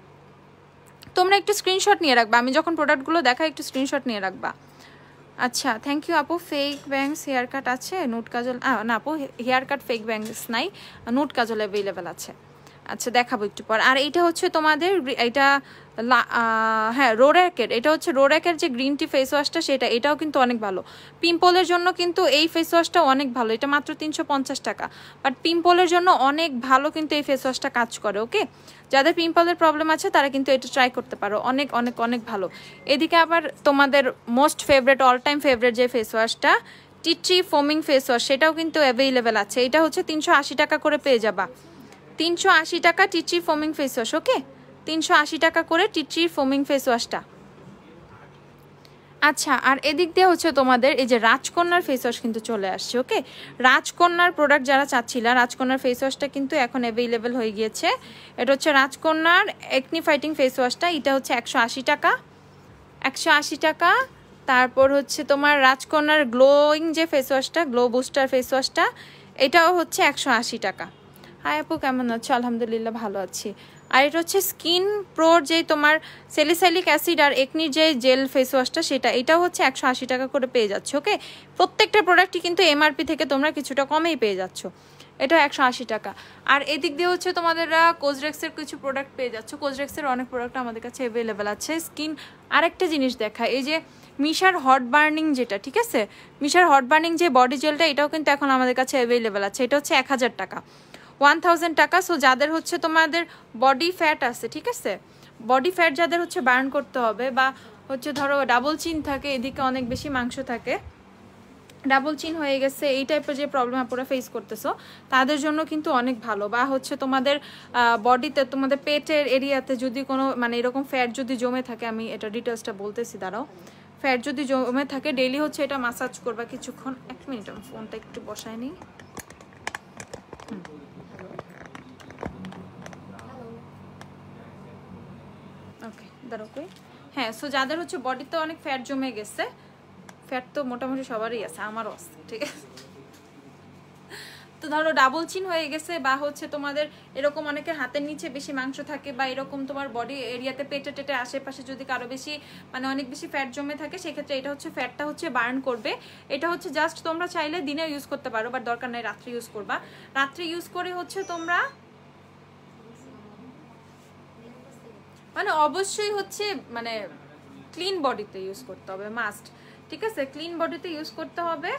তোমরা একটু স্ক্রিনশট নিয়ে রাখবা, আমি যখন প্রোডাক্টগুলো দেখা একটু স্ক্রিনশট নিয়ে রাখবা। আচ্ছা থ্যাংক ইউ আপু। ফেক ব্যাংকস হেয়ার কাট আছে, নোট কাজল না আপু, হেয়ার কাট ফেক ব্যাংকস নাই, নোট কাজল অ্যাভেলেবেল আছে। আচ্ছা দেখাবো একটু পর। আর এইটা হচ্ছে তোমাদের এটা হ্যাঁ রোরেকের, এটা হচ্ছে রোরেকের যে গ্রিন টি ফেস ওয়াশটা সেটা, এটাও কিন্তু অনেক ভালো পিম্পলের জন্য, কিন্তু এই ফেস ওয়াশটা অনেক ভালো, এটা মাত্র 350 টাকা। বাট পিম্পলের জন্য অনেক ভালো কিন্তু এই ফেস ওয়াশটা কাজ করে, ওকে? যাদের পিম্পলের প্রবলেম আছে তারা কিন্তু এটা ট্রাই করতে পারো, অনেক অনেক অনেক ভালো। এদিকে আবার তোমাদের most favourite all time favourite যে ফেস ওয়াশটা tea tree foaming face wash, সেটাও কিন্তু অ্যাভেলেবেল আছে। এটা হচ্ছে 380 টাকা করে পেয়ে যাবা, 380 টাকা tea tree foaming face wash, okay? 380 টাকা করে টি ট্রি ফোমিং ফেস ওয়াশটা। আচ্ছা আর এদিক দিয়ে হচ্ছে তোমাদের এই যে রাজকন্যার ফেস ওয়াশ কিন্তু চলে আসছে, ওকে? রাজকন্যার প্রোডাক্ট যারা চাচ্ছিলা, রাজকন্যার ফেস ওয়াশটা কিন্তু এখন অ্যাভেলেবেল হয়ে গিয়েছে। এটা হচ্ছে রাজকন্যার একনি ফাইটিং ফেস ওয়াশটা, এটা হচ্ছে 180 টাকা, 180 টাকা। তারপর হচ্ছে তোমার রাজকন্যার গ্লোয়িং যে ফেস ওয়াশটা, গ্লো বুস্টার ফেস ওয়াশটা, এটাও হচ্ছে 180 টাকা। হাই আপু কেমন আছো? আলহামদুলিল্লাহ ভালো আছি। আর এটা হচ্ছে স্কিন প্রোর যে তোমার স্যালিসাইলিক অ্যাসিড আর একনির যে জেল ফেস ওয়াশটা, সেটা এটাও হচ্ছে 180 টাকা করে পেয়ে যাচ্ছে, ওকে? প্রত্যেকটা প্রোডাক্টই কিন্তু এমআরপি থেকে তোমরা কিছুটা কমেই পেয়ে যাচ্ছ, এটা 180 টাকা। আর এদিক দিয়ে হচ্ছে তোমাদের কোজরেক্সের কিছু প্রোডাক্ট পেয়ে যাচ্ছ, কোজরেক্সের অনেক প্রোডাক্ট আমাদের কাছে অ্যাভেলেবেল আছে। স্কিন আরেকটা জিনিস দেখা, এই যে মিশার হট বার্নিং যেটা, ঠিক আছে? মিশার হট বার্নিং যে বডি জেলটা, এটাও কিন্তু এখন আমাদের কাছে অ্যাভেলেবেল আছে, এটা হচ্ছে 1000 টাকা, 1000 টাকা। সো যাদের হচ্ছে তোমাদের বডি ফ্যাট আছে, ঠিক আছে, বডি ফ্যাট যাদের হচ্ছে বার্ন করতে হবে, বা হচ্ছে ধরো ডাবল চিন থাকে, এদিকে অনেক বেশি মাংস থাকে, ডাবল চিন হয়ে গেছে, এই টাইপের যে প্রবলেম আপনারা ফেস করতেছো তাদের জন্য কিন্তু অনেক ভালো। বা হচ্ছে তোমাদের বডিতে, তোমাদের পেটের এরিয়াতে যদি কোনো মানে এরকম ফ্যাট যদি জমে থাকে, আমি এটা ডিটেলসটা বলতেছি দাঁড়াও, ফ্যাট যদি জমে থাকে ডেইলি হচ্ছে এটা মাসাজ করবা কিছুক্ষণ। 1 মিনিট আমি ফোনটা একটু বসায় নিই। ওকে দাঁড়াও কই, হ্যাঁ। সো যাদের হচ্ছে বডিতে অনেক ফ্যাট জমে গেছে, ফ্যাট তো মোটামুটি সবারই আছে, আমারও আছে, ঠিক আছে? তো ধরো ডাবল চিন হয়ে গেছে, বা হচ্ছে তোমাদের এরকম অনেকের হাতের নিচে বেশি মাংস থাকে, বা এরকম তোমার বডি এরিয়াতে পেটে টেটে আশেপাশে যদি কারো বেশি মানে অনেক বেশি ফ্যাট জমে থাকে, সেক্ষেত্রে এটা হচ্ছে ফ্যাটটা হচ্ছে বার্ন করবে। এটা হচ্ছে জাস্ট তোমরা চাইলে দিনে ইউজ করতে পারো, বাট দরকার নাই রাত্রে ইউজ করবা। রাত্রে ইউজ করে হচ্ছে তোমরা মানে অবশ্যই হচ্ছে মানে ক্লিন বডিতে ইউজ করতে হবে, মাস্ট, ঠিক আছে? ক্লিন বডিতে ইউজ করতে হবে।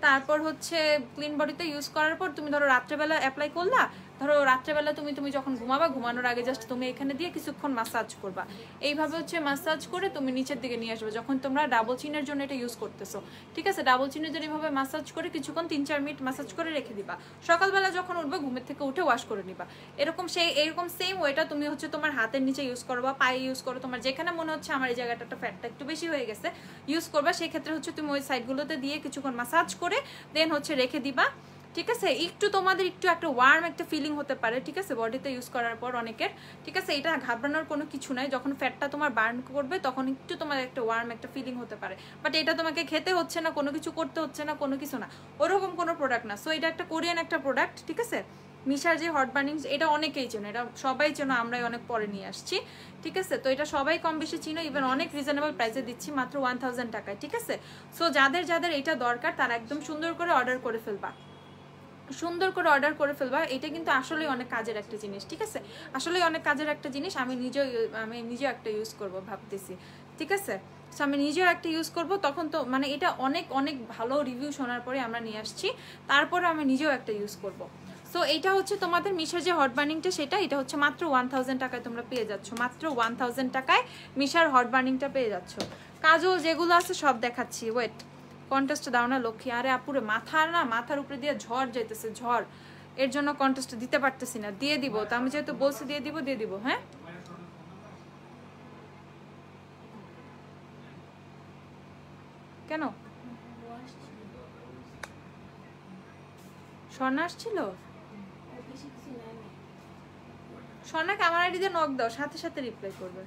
তারপর হচ্ছে ক্লিন বডিতে ইউজ করার পর তুমি ধরো রাত্রেবেলা অ্যাপ্লাই করলা, ধরো রাত্রেবেলা তুমি যখন ঘুমাবা, ঘুমানোর আগে জাস্ট তুমি এখানে দিয়ে কিছুক্ষণ মাসাজ করবা। এইভাবে হচ্ছে মাসাজ করে তুমি নিচের দিকে নিয়ে আসবে যখন তোমরা ডাবল চিনের জন্য এটা ইউজ করতেছো, ঠিক আছে? ডাবল চিনের জন্য এইভাবে মাসাজ করে কিছুক্ষণ 3-4 মিনিট মাসাজ করে রেখে দিবা। সকালবেলা যখন উঠবে ঘুমের থেকে উঠে ওয়াশ করে নিবা। এরকম সেম ওয়েটা তুমি হচ্ছে তোমার হাতের নিচে ইউজ করবা, পায়ে ইউজ করো, তোমার যেখানে মনে হচ্ছে আমার এই জায়গাটা ফ্যাটটা একটু বেশি হয়ে গেছে ইউজ করবা। সেই ক্ষেত্রে হচ্ছে তুমি ওই সাইডগুলোতে দিয়ে কিছুক্ষণ মাসাজ করে দেন হচ্ছে রেখে দিবা, ঠিক আছে? একটু তোমাদের একটু একটা ওয়ার্ম একটা ফিলিং হতে পারে, ঠিক আছে, বডিতে ইউজ করার পর অনেকের, ঠিক আছে? এটা ঘাবড়ানোর কোনো কিছু নাই। যখন ফ্যাটটা তোমার বার্ন করবে তখন একটু তোমার একটা ওয়ার্ম একটা ফিলিং হতে পারে, বাট এটা তোমাকে খেতে হচ্ছে না, কোনো কিছু করতে হচ্ছে না, কোনো কিছু না, ওরকম কোনো প্রোডাক্ট না। সো এটা একটা কোরিয়ান একটা প্রোডাক্ট, ঠিক আছে? মিশার যে হট বার্নিং, এটা অনেকেই চেনো, এটা সবাই চেনো, আমরাই অনেক পরে নিয়ে আসছি, ঠিক আছে? তো এটা সবাই কম বেশি চিনো, ইভেন অনেক রিজনেবল প্রাইসে দিচ্ছি, মাত্র 1000 টাকায়, ঠিক আছে? সো যাদের এটা দরকার তারা একদম সুন্দর করে অর্ডার করে ফেলবা, সুন্দর করে অর্ডার করে ফেলবা। এটা কিন্তু আসলেই অনেক কাজের একটা জিনিস, ঠিক আছে? আসলেই অনেক কাজের একটা জিনিস। আমি নিজেও একটা ইউজ করব ভাবতেছি, ঠিক আছে? সো আমি নিজেও একটা ইউজ করব। তখন তো মানে এটা অনেক অনেক ভালো রিভিউ শোনার পরে আমরা নিয়ে আসছি, তারপরে আমি নিজেও একটা ইউজ করব। সো এটা হচ্ছে তোমাদের মিশার যে হট বার্নিংটা, এটা হচ্ছে মাত্র 1000 টাকায় তোমরা পেয়ে যাচ্ছ, মাত্র 1000 টাকায় মিশার হট বার্নিংটা পেয়ে যাচ্ছ। কাজল যেগুলো আছে সব দেখাচ্ছি, ওয়েট, কন্টেস্ট দাও না লক্ষ্মী। আরে আপুরে মাথার উপরে দিয়ে ঝড় যাইতেছে, ঝড়, এর জন্য কন্টেস্ট দিতে পারতেছি না। দিয়ে দিব, তো আমি যেহেতু বলছি দিয়ে দিব, হ্যাঁ? কেন স্বর্ণা আসছিল? স্বর্ণাকে আমার আইডি দিয়ে নক দাও, সাথে সাথে রিপ্লাই করবে।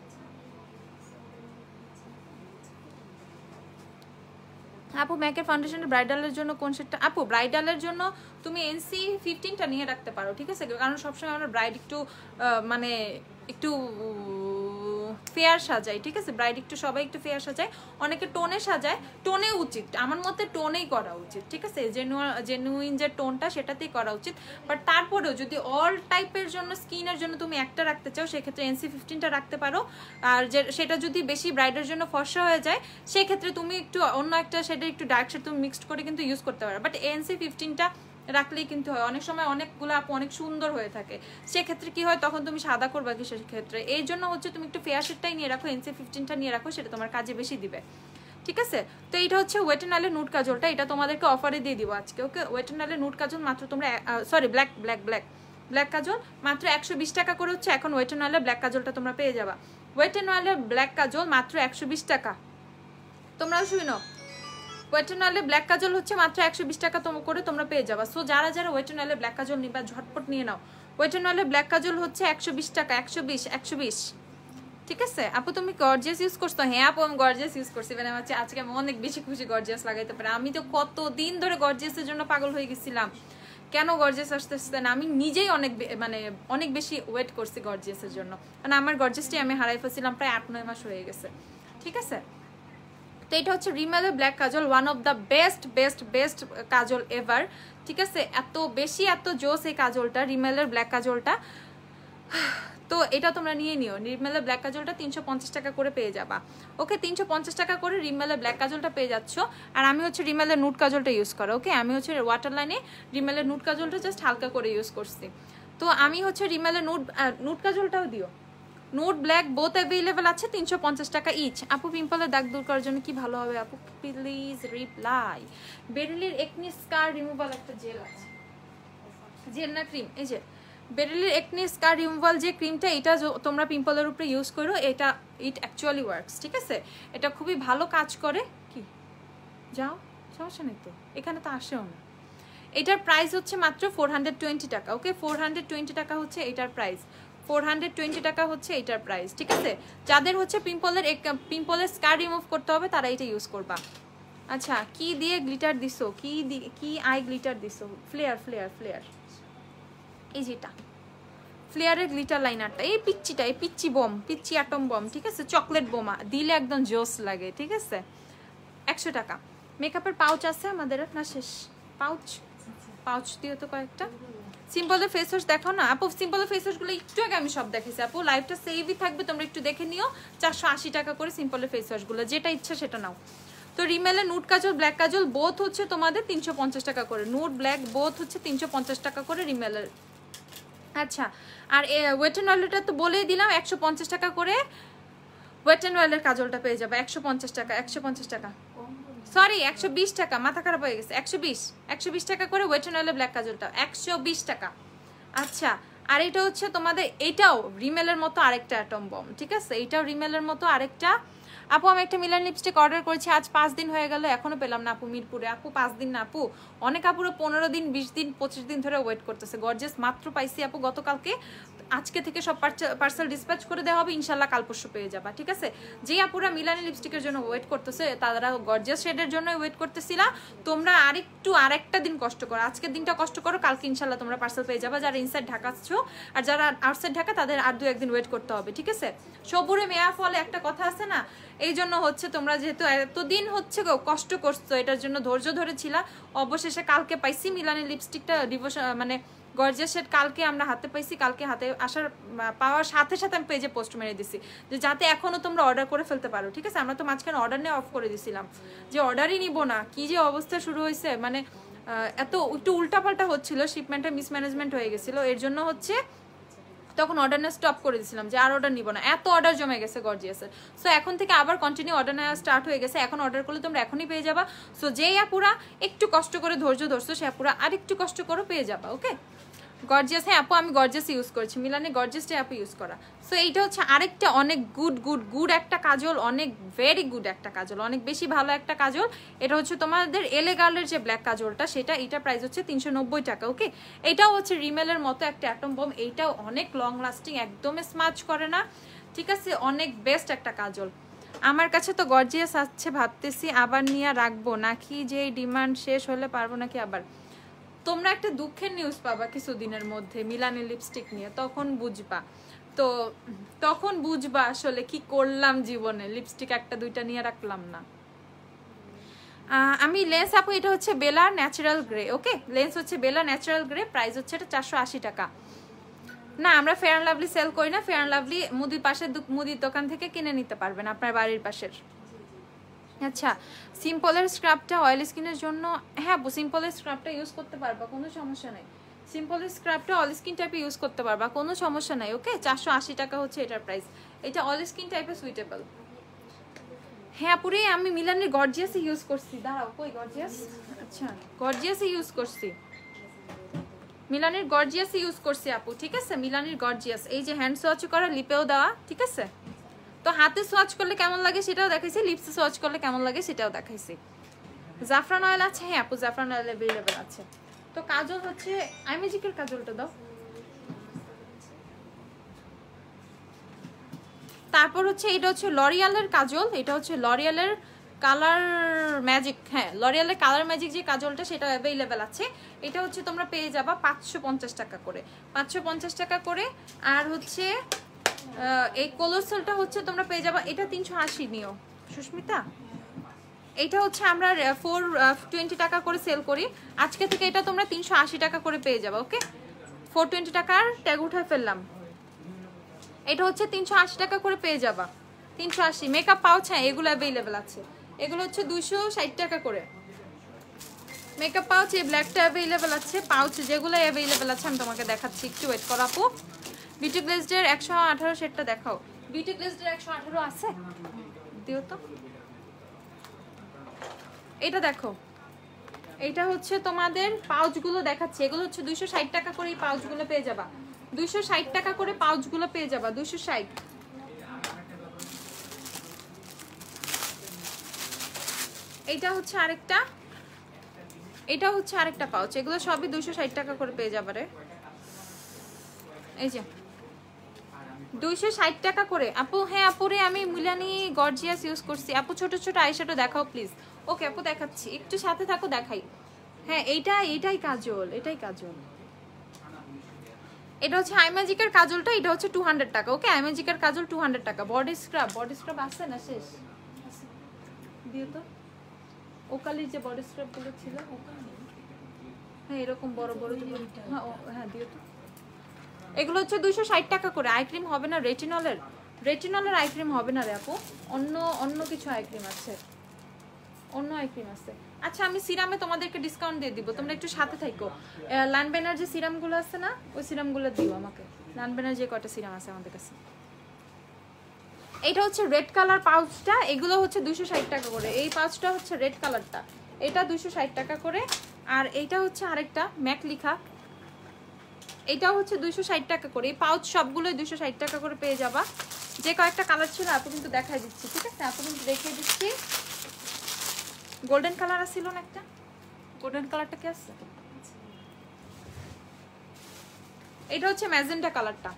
আপু ম্যাকের ফাউন্ডেশনের ব্রাইডালের জন্য কোন শেডটা? আপু ব্রাইডালের জন্য তুমি NC-15টা নিয়ে রাখতে পারো, ঠিক আছে? কারণ সবসময় আমরা ব্রাইড একটু মানে একটু ফেয়ার সাজাই, ঠিক আছে? ব্রাইড একটু সবাই একটু ফেয়ার সাজায়, অনেকে টোনে সাজায়, টোনে উচিত, আমার মতে টোনেই করা উচিত, ঠিক আছে? জেনুইন যে টোনটা সেটাতেই করা উচিত। বাট তারপরেও যদি অল টাইপের জন্য, স্কিনের জন্য তুমি একটা রাখতে চাও, সেক্ষেত্রে NC-15টা রাখতে পারো। আর সেটা যদি বেশি ব্রাইডের জন্য ফর্সা হয়ে যায়, সেক্ষেত্রে তুমি একটু অন্য একটা শেডের একটু ডার্ক শেড তুমি মিক্সড করে কিন্তু ইউজ করতে পারো। বাট NC-15টা রাখলেই কিন্তু হয়। অনেক সময় অনেকগুলো আপু অনেক সুন্দর হয়ে থাকে, সেক্ষেত্রে কি হয়, তখন তুমি সাদা করবা কি সেক্ষেত্রে? এই জন্য হচ্ছে তুমি একটু ফেয়ার শেডটাই নিয়ে রাখো, NC-15টা নিয়ে রাখো, সেটা তোমার কাজে বেশি দিবে, ঠিক আছে? তো এইটা হচ্ছে ওয়েট এন্ড আইলে নুড কাজলটা, এটা তোমাদেরকে অফারে দিয়ে দিব আজকে, ওকে? ওয়েট এন্ড আইলে নুড কাজল মাত্র তোমরা সরি ব্ল্যাক কাজল মাত্র 120 টাকা করে হচ্ছে এখন। ওয়েট এন্ড আইলে ব্ল্যাক কাজলটা তোমরা পেয়ে যাবা, ওয়েট এন্ড আইলে ব্ল্যাক কাজল মাত্র 120 টাকা। তোমরাও শুনো, ওয়েট এন্ড আইলে ব্ল্যাক কাজল হচ্ছে মাত্র 120 টাকা করে তোমরা পেয়ে যাবা। সো যারা ওয়েট এন্ড আইলে ব্ল্যাক কাজল নিবা ঝটপট নিয়ে নাও। ওয়েট এন্ড আইলে ব্ল্যাক কাজল হচ্ছে 120 টাকা, 120, ঠিক আছে? আপু তুমি গর্জিয়াস ইউজ করছো? হ্যাঁ আপু আমি গর্জিয়াস ইউজ করছি, মানে হচ্ছে আজকে আমি অনেক বেশি খুশি গর্জিয়াস লাগাইতে পারে। আমি তো কতদিন ধরে গর্জিয়াসের জন্য পাগল হয়ে গেছিলাম, কেন গর্জিয়াস আসতেছে না, আমি নিজেই অনেক বেশি ওয়েট করছি গর্জিয়াসের জন্য, মানে আমার গর্জিয়াসটি আমি হারাই ফেলছিলাম প্রায় 8-9 মাস হয়ে গেছে, ঠিক আছে? তো এটা হচ্ছে রিমেলের black kajal, one of the best kajal ever, ঠিক আছে? এত জোস এই কাজলটা, রিমেলের ব্ল্যাক কাজলটা। তো এটা তোমরা নিয়ে নিও, রিমেলের ব্ল্যাক কাজলটা 350 টাকা করে পেয়ে যাবা, ওকে? 350 টাকা করে রিমেলের ব্ল্যাক কাজলটা পেয়ে যাচ্ছ। আর আমি হচ্ছে রিমেলের নুড কাজলটা ইউজ করা, ওকে? আমি হচ্ছে ওয়াটার লাইনে রিমেলের নুড কাজলটা জাস্ট হালকা করে ইউজ করছি। তো আমি হচ্ছে রিমেলের নুড কাজলটাও দিও, নুড ব্ল্যাক বোথ অ্যাভেলেবেল আছে, 350 টাকা ইচ। আপু পিম্পলের দাগ দূর করার জন্য কি ভালো হবে আপু, প্লিজ রিপ্লাই। বেরিলির একনি স্কার রিমুভাল একটা জেল আছে, জেল না ক্রিম, এই যে বেরিলির একনি স্কার রিমুভাল যে ক্রিমটা, এটা তোমরা পিম্পলের উপরে ইউজ করো, ইট অ্যাকচুয়ালি ওয়ার্কস, ঠিক আছে? এটা খুবই ভালো কাজ করে। কি যাও, সমস্যা নেই তো, এখানে তো আসেও না। এটার প্রাইস হচ্ছে মাত্র 420 টাকা, ওকে? 420 টাকা হচ্ছে এটার প্রাইস, 420 টাকা হচ্ছে এটার প্রাইস, ঠিক আছে? যাদের হচ্ছে পিম্পলের স্কার রিমুভ করতে হবে তারা এটা ইউজ করবা। আচ্ছা, কি দিয়ে গ্লিটার দিছো, কি আই গ্লিটার দিছো? ফ্লেয়ার, এই যেটা ফ্লেয়ারের গ্লিটার লাইনারটা, এই পিচ্চি অ্যাটম বম, ঠিক আছে? চকলেট বোমা দিলে একদম জোস লাগে, ঠিক আছে? 100 টাকা। মেকআপের পাউচ আছে আমাদের না? শেষ পাউচ দিও তো কয়েকটা। সিম্পলের ফেস ওয়াশ দেখো না আপু, সিম্পলের ফেস ওয়াশগুলো একটু আগে আমি সব দেখেছি আপু, লাইভটা সেভই থাকবে, তোমরা একটু দেখে নিও। 480 টাকা করে সিম্পলের ফেস ওয়াশগুলো, যেটা ইচ্ছা সেটা নাও। তো তো রিমেলের নুট কাজল ব্ল্যাক কাজল বোথ হচ্ছে তোমাদের 350 টাকা করে, নুট ব্ল্যাক বোথ হচ্ছে 350 টাকা করে রিমেলের। আচ্ছা, আর ওয়েট অ্যান্ড ওয়েলেরটা তো বলেই দিলাম 150 টাকা করে ওয়েট অ্যান্ড ওয়েলের কাজলটা পেয়ে যাবে, 150 টাকা, 150 টাকা, সরি 120 টাকা, মাথা খারাপ হয়ে গেছে, 120 টাকা করে ওয়েট অ্যান্ড ওয়েলের ব্ল্যাক কাজলটা 120 টাকা। আচ্ছা, আর এটা হচ্ছে তোমাদের, এটাও রিমেলের মতো আরেকটা অ্যাটম বম, ঠিক আছে, এটাও রিমেলের মতো আরেকটা। আপু আমি একটা মিলান লিপস্টিক অর্ডার করেছি, আজ 5 দিন হয়ে গেল, এখনো পেলাম না আপু মিরপুরে। আপু 5 দিন না আপু, অনেক আপুরো 15 দিন 20 দিন 25 দিন ধরে ওয়েট করতেছে। গর্জিয়াস মাত্র পাইছি আপু গতকালকে, আজকে থেকে সব পার্সেল ডিসপ্যাচ করে দেওয়া হবে, ইনশাল্লাহ কাল পরশু পেয়ে যাবা, ঠিক আছে। যে আপুরা মিলানি লিপস্টিকের জন্য ওয়েট করতেছে, তারা গর্জিয়াস শেডের জন্য ওয়েট করতেছিলা, তোমরা আরেকটা দিন কষ্ট করো, আজকের দিনটা কষ্ট করো, কালকে ইনশাল্লাহ তোমরা পার্সেল পেয়ে যাবা। যারা ইনসাইড ঢাকা আছো আর যারা আউটসাইড ঢাকা, তাদের আর 2-1 দিন ওয়েট করতে হবে, ঠিক আছে। সবুরে মেয়া ফলে একটা কথা আছে না, এই জন্য হচ্ছে তোমরা যেহেতু এতদিন হচ্ছে কষ্ট করছো, এটার জন্য ধৈর্য ধরেছিলা, অবশেষে কালকে পাইছি মিলানি লিপস্টিকটা, ডিভোশন মানে গর্জিয়াস শেড কালকে আমরা হাতে পাইছি। কালকে হাতে পাওয়ার সাথে সাথে আমি পেজে পোস্ট মেরে দিছি, যে যাতে এখনো তোমরা অর্ডার করে ফেলতে পারো, ঠিক আছে। আমরা তো মাঝখানে অর্ডার নিয়ে অফ করে দিছিলাম, যে অর্ডারই নিব না, কি যে অবস্থা শুরু হয়েছে, মানে এত একটু উল্টাপাল্টা হচ্ছিল, শিপমেন্টে মিসম্যানেজমেন্ট হয়ে গেছিল, এর জন্য হচ্ছে তখন অর্ডার নেওয়া স্টপ করে দিয়েছিলাম, যে আর অর্ডার নিব না, এত অর্ডার জমে গেছে গর্জিয়াসের। সো এখন থেকে আবার কন্টিনিউ অর্ডার নেওয়া স্টার্ট হয়ে গেছে, এখন অর্ডার করলে তোমরা এখনই পেয়ে যাবা। সো যেই আপুরা একটু কষ্ট করে ধৈর্য ধরছো, সে আপুরা আর একটু কষ্ট করে পেয়ে যাবা, ওকে। গর্জিয়াস, হ্যাঁ আপু আমি গর্জিয়াস ইউজ করছি, মিলানে গর্জিয়াসটা আপু ইউজ করা। সো এইটা হচ্ছে আরেকটা অনেক গুড একটা কাজল, অনেক ভেরি গুড একটা কাজল, অনেক বেশি ভালো একটা কাজল। এটা হচ্ছে তোমাদের এলে গার্লের যে ব্ল্যাক কাজলটা, সেটা এটা প্রাইস হচ্ছে 390 টাকা, ওকে। এটাও হচ্ছে রিমেলের মতো একটা অ্যাটম বম, এইটাও অনেক লং লাস্টিং, একদম স্মাচ করে না, ঠিক আছে, অনেক বেস্ট একটা কাজল। আমার কাছে তো গর্জিয়াস আছে, ভাবতেছি আবার নিয়ে রাখবো নাকি, যে ডিমান্ড শেষ হলে পারবো নাকি আবার। তোমরা একটা দুঃখের নিউজ পাবা কিছুদিনের মধ্যে মিলানি লিপস্টিক নিয়ে, তখন বুঝবা, তো তখন বুঝবা আসলে কি করলাম জীবনে, লিপস্টিক একটা দুইটা নিয়ে রাখলাম না। আমি লেন্স আপু, এটা হচ্ছে বেলা ন্যাচারাল গ্রে, ওকে, লেন্স হচ্ছে বেলা ন্যাচারাল গ্রে, প্রাইস হচ্ছে এটা 480 টাকা। না আমরা ফেয়ার অ্যান্ড লাভলি সেল করি না, ফেয়ার অ্যান্ড লাভলি মুদির পাশের মুদির দোকান থেকে কিনে নিতে পারবেন, আপনার বাড়ির পাশের। আচ্ছা, সিম্পলের স্ক্রাবটা অয়েল স্কিনের জন্য, হ্যাঁ সিম্পলের স্ক্রাবটা ইউজ করতে পারবা, কোনো সমস্যা নেই। সিম্পলের স্ক্রাবটা অয়েল স্কিন টাইপে ইউজ করতে পারবা, কোনো সমস্যা নাই, ওকে। 480 টাকা হচ্ছে এটার প্রাইস, এটা অয়েল স্কিন টাইপে সুইটেবল। হ্যাঁ পুরে আমি মিলানের গর্জিয়াসই ইউজ করছি, দাঁড়াও কই গর্জিয়াস, আচ্ছা গর্জিয়াসই ইউজ করছি, মিলানের গর্জিয়াসই ইউজ করছি আপু, ঠিক আছে। মিলানের গর্জিয়াস, এই যে হ্যান্ড সোয়াচ করা, লিপেও দেওয়া, ঠিক আছে। তো হাতে সোয়াচ করলে কেমন লাগে সেটাও দেখাইছি, লিপসে সোয়াচ করলে কেমন লাগে সেটাও দেখাইছি। জাফরান অয়েল আছে, হ্যাঁ আপু জাফরান অয়েল অ্যাভেলেবেল আছে। তো কাজল হচ্ছে আইমেজিকের কাজলটা দাও, তারপর হচ্ছে এটা হচ্ছে লরিয়ালের কাজল, এটা হচ্ছে লরিয়ালের কালার ম্যাজিক, হ্যাঁ লরিয়ালের কালার ম্যাজিক যে কাজলটা, সেটা অ্যাভেলেবেল আছে। এটা হচ্ছে তোমরা পেয়ে যাবা 550 টাকা করে, 550 টাকা করে। আর হচ্ছে এই কোলোসলটা হচ্ছে তোমরা পেয়ে যাবা, এটা 380 নিও সুস্মিতা, এইটা হচ্ছে আমরা 420 টাকা করে সেল করি, আজকে থেকে এটা তোমরা 380 টাকা করে পেয়ে যাবা, ওকে। 420 টাকার ট্যাগ উঠায় ফেললাম, এটা হচ্ছে 380 টাকা করে পেয়ে যাবা, 380। মেকআপ পাউচ, হ্যাঁ এগুলো অ্যাভেলেবেল আছে, এগুলো হচ্ছে 260 টাকা করে মেকআপ পাউচ। এই ব্ল্যাকটা অ্যাভেলেবেল আছে, পাউচ যেগুলো অ্যাভেলেবেল আছে আমি তোমাকে দেখাচ্ছি, একটু ওয়েট করো আপু। বিউটি গ্লেজডের 118 সেটটা দেখাও, বিউটি গ্লেজডের 118 আছে, দিও তো। এটা দেখো, এটা হচ্ছে তোমাদের পাউচগুলো দেখাচ্ছে, এগুলো হচ্ছে 260 টাকা করে এই পাউচগুলো পেয়ে যাবা, 260 টাকা করে পাউচগুলো পেয়ে যাবা, 260। এইটা হচ্ছে আরেকটা, এটা হচ্ছে আরেকটা পাউচ, এগুলো সবই 260 টাকা করে পেয়ে যাবা রে, এই যে 260 টাকা করে আপু। হ্যাঁ আপুরে আমি মিলানি গর্জিয়াস ইউজ করছি আপু, ছোট ছোট আইশ্যাডো দেখাও প্লিজ। ওকে আপু দেখাচ্ছি, একটু সাথে থাকো দেখাই। হ্যাঁ এইটাই কাজল, এটাই কাজল, এটা হচ্ছে আইম্যাজিকের কাজলটা, এটা হচ্ছে 200 টাকা, ওকে। আইম্যাজিকের কাজল 200 টাকা। বডি স্ক্রাব আছে না, শেষ দিও তো, ওকালির যে বডি স্ক্রাব গুলো ছিল, হ্যাঁ এরকম বড় বড়, হ্যাঁ হ্যাঁ দিও তো। এগুলো হচ্ছে 260 টাকা করে। আই ক্রিম হবে না রেটিনলের আই ক্রিম হবে না রে আপু, অন্য কিছু আই ক্রিম আছে। অন্য আই ক্রিম আছে। আচ্ছা আমি সিরামে তোমাদেরকে ডিসকাউন্ট দিয়ে দিব, তোমরা একটু সাথে থাকো। লানবেনার যে সিরামগুলো আছে না, ওই সিরামগুলো দিও আমাকে। লানবেনার যে কয়টা সিরাম আছে আমাদের কাছে। এটা হচ্ছে রেড কালার পাউচটা, এগুলো হচ্ছে 260 টাকা করে। এই পাউচটা হচ্ছে রেড কালারটা, এটা 260 টাকা করে। আর এইটা হচ্ছে আরেকটা ম্যাক লিখা, এটাও হচ্ছে 260 টাকা করে। এই পাউচ সবগুলোই 260 টাকা করে পেয়ে যাবা। যে কয়েকটা কালার ছিল আপু কিন্তু দেখাই দিচ্ছি, ঠিক আছে? আপু কিন্তু দেখিয়ে দিচ্ছি। গোল্ডেন কালার ছিল না একটা, গোল্ডেন কালারটা কি আছে? এটা হচ্ছে ম্যাজেন্টা কালারটা,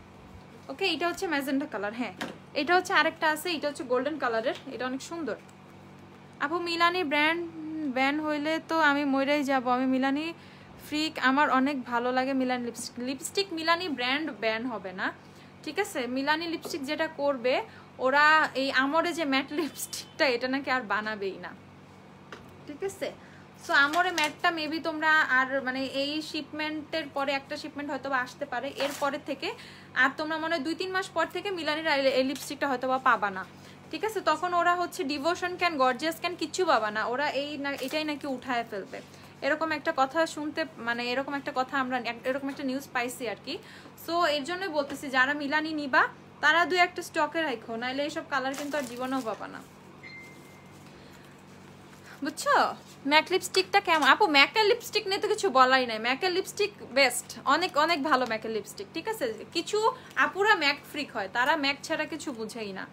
ওকে? এটা হচ্ছে ম্যাজেন্টা কালার। হ্যাঁ এটা হচ্ছে আরেকটা আছে, এটা হচ্ছে গোল্ডেন কালারের, এটা অনেক সুন্দর। আপু মিলানি ব্র্যান্ড ব্যান হইলে তো আমি মইরাই যাব। আমি মিলানি ফ্রিক, আমার অনেক ভালো লাগে Milani lipstick. Lipstick Milani brand ban হবে না, ঠিক আছে? মিলানি লিপস্টিক যেটা করবে ওরা, এই আমরে যে ম্যাট লিপস্টিকটা এটা নাকি আর বানাবেই না, ঠিক আছে? সো আমরে ম্যাটটা মেবি তোমরা আর মানে এই শিপমেন্টের পরে একটা শিপমেন্ট হয়তো বা আসতে পারে, এরপরে থেকে আর তোমরা মনে হয় 2-3 মাস পর থেকে মিলানির এই লিপস্টিকটা হয়তো বা পাবা না, ঠিক আছে? তখন ওরা হচ্ছে ডিভোশন ক্যান, গর্জিয়াস ক্যান কিচ্ছু পাবা না, ওরা এই না এটাই নাকি উঠায় ফেলবে। এরকম একটা কথা শুনতে, মানে এরকম একটা কথা আমরা, এরকম একটা নিউজ পাইছি আর কি। সো এর জন্যই বলতেছি যারা মিলানি নিবা তারা 2-1টা স্টকে রাখো, নাহলে এইসব কালার কিন্তু আর জীবনেও পাবা না, বুঝছো? ম্যাক লিপস্টিকটা কেমন আপু? ম্যাকের লিপস্টিক নিয়ে তো কিছু বলাই নাই, ম্যাকের লিপস্টিক বেস্ট, অনেক অনেক ভালো ম্যাকের লিপস্টিক, ঠিক আছে? কিছু আপুরা ম্যাক ফ্রিক হয়, তারা ম্যাক ছাড়া কিছু বুঝেই না,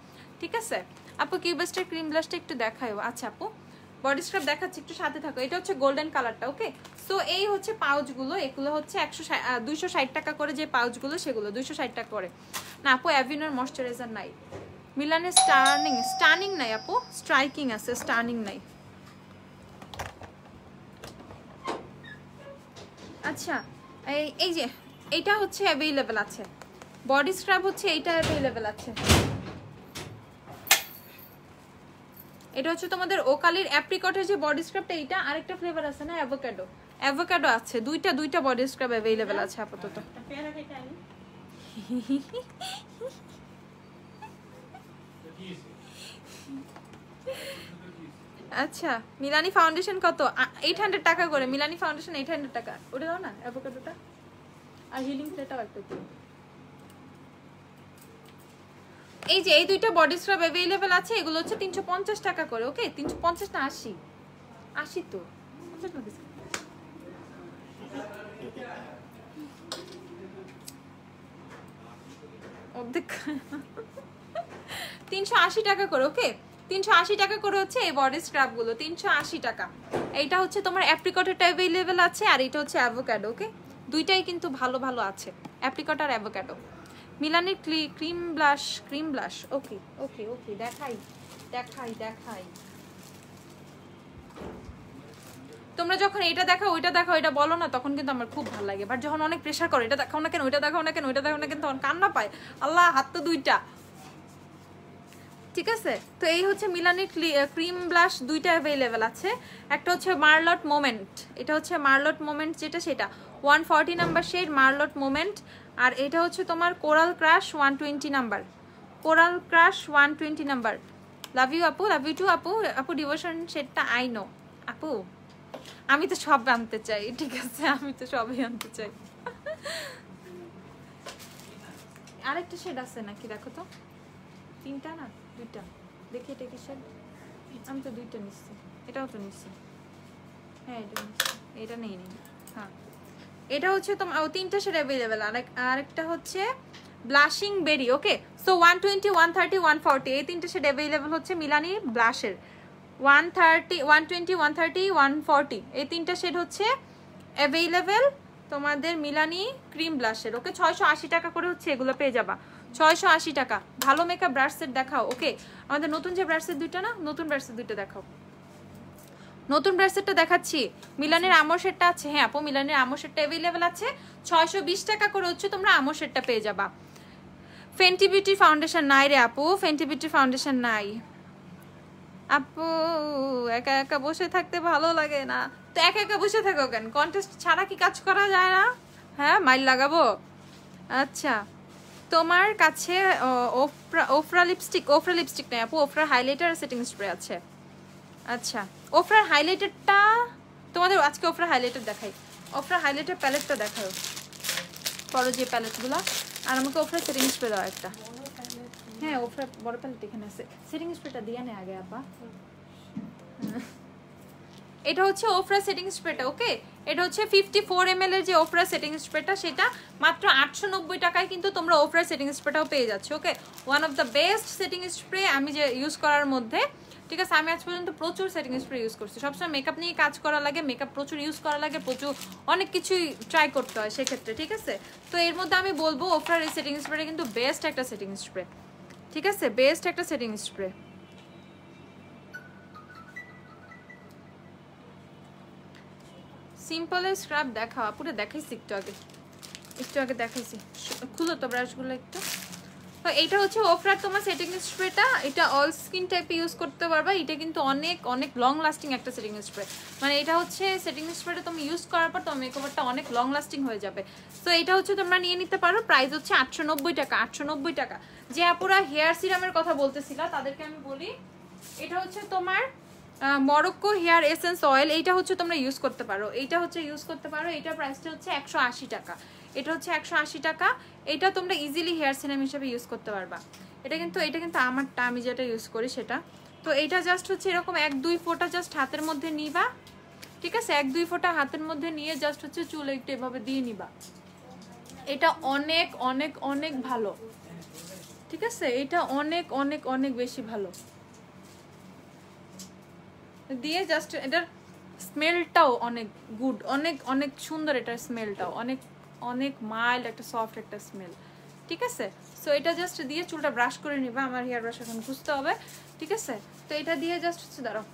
ঠিক আছে? আপু কিউবেস্টের ক্রিম ব্লাশটা একটু দেখাও। আচ্ছা আপু বডি স্ক্রাব দেখাচ্ছি, একটু সাথে থাকো। এটা হচ্ছে গোল্ডেন কালারটা, ওকে? সো এই হচ্ছে পাউচগুলো, এগুলো হচ্ছে 260 টাকা করে। যে পাউচগুলো সেগুলো 260 টাকা করে। না আপু অ্যাভিনোর ময়শ্চারাইজার নাই, মিলানের স্টার্নিং নাই আপু, স্ট্রাইকিং আছে, স্টার্নিং নাই। আচ্ছা এই যে এইটা হচ্ছে অ্যাভেলেবেল আছে, বডি স্ক্রাব হচ্ছে এইটা অ্যাভেলেবেল আছে। এটা হচ্ছে তোমাদের ওকালির অ্যাপ্রিকটের যে বডি স্ক্রাবটা, এইটা আরেকটা ফ্লেভার আছে না, অ্যাভোকাডো, অ্যাভোকাডো আছে। দুইটা বডি স্ক্রাব অ্যাভেলেবেল আছে আপাতত। আচ্ছা মিলানি ফাউন্ডেশন কত? 800 টাকা করে। মিলানি ফাউন্ডেশন 800 টাকা। ওটা দাও না অ্যাভোকাডোটা, আর হিলিং ক্লেটাও একটা দিও। এই যে এই দুইটা বডি স্ক্রাব অ্যাভেলেবেল আছে, এগুলো হচ্ছে 350 টাকা করে, ওকে? 350 না 80 তো 50 বডি স্ক্রাব। অর্ধেক 380 টাকা করে, ওকে? 380 টাকা করে হচ্ছে এই বডি স্ক্রাব গুলো, 380 টাকা। এইটা হচ্ছে তোমার অ্যাপ্রিকটেরটা অ্যাভেলেবেল আছে, আর এটা হচ্ছে অ্যাভোকাডো, ওকে? দুইটাই কিন্তু ভালো ভালো আছে, অ্যাপ্রিকট আর অ্যাভোকাডো। মিলানির ক্রিম ব্লাশ, ওকে ওকে ওকে, দেখাই। তোমরা যখন এটা দেখাও ওইটা দেখাও এটা বলো না, তখন কিন্তু আমার খুব ভালো লাগে। বাট যখন অনেক প্রেশার করে, এটা দেখাও না কেন, ওইটা দেখাও না কেন, ওইটা দেখাও না কেন, তখন কান্না পায়। আল্লাহ, হাত তো দুইটা, ঠিক আছে? তো এই হচ্ছে মিলানির ক্রিম ব্লাশ, দুইটা অ্যাভেলেবেল আছে। একটা হচ্ছে মার্লট মোমেন্ট, এটা হচ্ছে মার্লট মোমেন্ট যেটা, সেটা 140 নাম্বার শেড মার্লট মোমেন্ট। আর এটা হচ্ছে তোমার coral crush 120 number, coral crush 120 number. Love you আপু, লাভ ইউ টু আপু। আপু ডিভোশন শেডটা আই নো আপু, আমি তো সব আনতে চাই, ঠিক আছে? আমি তো সবই আনতে চাই। আরেকটা শেড আছে নাকি দেখো তো, 3টা না 2টা, দেখি এটা কি শেড? আমি তো 2টা নিচ্ছি, এটাও তো নিচ্ছি। হ্যাঁ এটা নিচ্ছি, এটা নেই। হ্যাঁ এটা হচ্ছে তোমার 3টা শেড অ্যাভেলেবেল। আরেকটা হচ্ছে ব্লাশিং বেরি, ওকে? সো 120, 130, 140 এই 3টা শেড অ্যাভেলেবেল হচ্ছে মিলানি ব্লাশের। 130, 120, 130, 140 এই 3টা শেড হচ্ছে অ্যাভেলেবেল তোমাদের মিলানি ক্রিম ব্লাশের, ওকে? 680 টাকা করে হচ্ছে এগুলো পেয়ে যাবা, 680 টাকা। ভালো মেকআপ ব্রাশ সেট দেখাও, ওকে? আমাদের নতুন যে ব্রাশ সেট দুইটা না, নতুন ব্রাশ সেট দুইটা দেখাও। নতুন ব্রাশ সেটটা দেখাচ্ছি, মিলানের আমর সেটটা আছে। হ্যাঁ আপু মিলানের আমর সেটটা অ্যাভেলেবেল আছে, 620 টাকা করে হচ্ছে তোমরা আমর সেটটা পেয়ে যাবা। ফেন্টি বিউটি ফাউন্ডেশন নাই রে আপু, ফেন্টি বিউটি ফাউন্ডেশন নাই আপু। একা একা বসে থাকতে ভালো লাগে না, তো একা একা বসে থাকো কেন? কন্টেস্ট ছাড়া কি কাজ করা যায় না? হ্যাঁ মাইল লাগাবো। আচ্ছা তোমার কাছে ওফরা লিপস্টিক নেই আপু, ওফরা হাইলাইটার সেটিং স্প্রে আছে। আচ্ছা, ওফরার হাইলাইটারটা তোমাদের আজকে ওফরার হাইলাইটার দেখাই। ওফরার হাইলাইটার প্যালেটটা দেখাও, বড় যে প্যালেটগুলো। আর আমাকে ওফরার সেটিং স্প্রে দাও একটা। হ্যাঁ, ওফরার বড় প্যালেট এখানে আছে। সেটিং স্প্রেটা দিয়ে নে আগে আপা। এটা হচ্ছে ওফরা সেটিং স্প্রেটা, ওকে? এটা হচ্ছে 54 ml এর যে ওফরা সেটিং স্প্রেটা, সেটা মাত্র 890 টাকায় কিন্তু তোমরা ওফরা সেটিং স্প্রেটাও পেয়ে যাচ্ছ, okay? One of the best setting spray আমি যে ইউজ করার মধ্যে, ঠিক আছে? আমি আজ পর্যন্ত প্রচুর সেটিং স্প্রে ইউজ করছি। সবসময় মেকআপ নিয়ে কাজ করা লাগে, মেকআপ প্রচুর ইউজ করা লাগে, প্রচুর অনেক কিছুই ট্রাই করতে হয় সেক্ষেত্রে, ঠিক আছে? তো এর মধ্যে আমি বলবো ওফরার এই সেটিং স্প্রেটা কিন্তু বেস্ট একটা সেটিং স্প্রে, ঠিক আছে? বেস্ট একটা সেটিং স্প্রে। সিম্পলের স্ক্রাব দেখা পুরো দেখাইছি, একটু আগে দেখাইছি। খুলো তো ব্রাশগুলো একটু। তো এইটা হচ্ছে ওফরার তোমার সেটিং স্প্রেটা। এটা অল স্কিন টাইপে ইউজ করতে পারবা। এটা কিন্তু অনেক অনেক লং লাস্টিং একটা সেটিং স্প্রে। মানে এটা হচ্ছে সেটিং স্প্রেটা তুমি ইউজ করার পর তোমার মেকওভারটা অনেক লং লাস্টিং হয়ে যাবে। তো এটা হচ্ছে তোমরা নিয়ে নিতে পারো। প্রাইস হচ্ছে 890 টাকা। 890 টাকা। যে আপুরা হেয়ার সিরামের কথা বলতেছিলা তাদেরকে আমি বলি, এটা হচ্ছে তোমার মরক্কো হেয়ার এসেন্স অয়েল। এইটা হচ্ছে তোমরা ইউজ করতে পারো, এইটা হচ্ছে ইউজ করতে পারো। এইটার প্রাইসটা হচ্ছে 180 টাকা। এটা হচ্ছে 180 টাকা। এটা তোমরা ইজিলি হেয়ার সিরাম হিসেবে ইউজ করতে পারবা। এটা কিন্তু আমারটা, আমি যেটা ইউজ করি সেটা। তো এইটা জাস্ট হচ্ছে এরকম 1-2 ফোঁটা জাস্ট হাতের মধ্যে নিবা, ঠিক আছে? 1-2 ফোঁটা হাতের মধ্যে নিয়ে জাস্ট হচ্ছে চুলে একটু এভাবে দিয়ে নিবা। এটা অনেক অনেক অনেক ভালো, ঠিক আছে? এটা অনেক অনেক অনেক বেশি ভালো। দিয়ে জাস্ট এটার স্মেলটাও অনেক গুড, অনেক অনেক সুন্দর। এটার স্মেলটাও অনেক অনেক মাইল্ড একটা সফট একটা স্মেল, ঠিক আছে? সো এটা জাস্ট দিয়ে চুলটা ব্রাশ করে নিবা। আমার হেয়ার ব্রাশ এখন খুঁজতে হবে, ঠিক আছে? তো এটা দিয়ে জাস্ট হচ্ছে দাঁড়াও,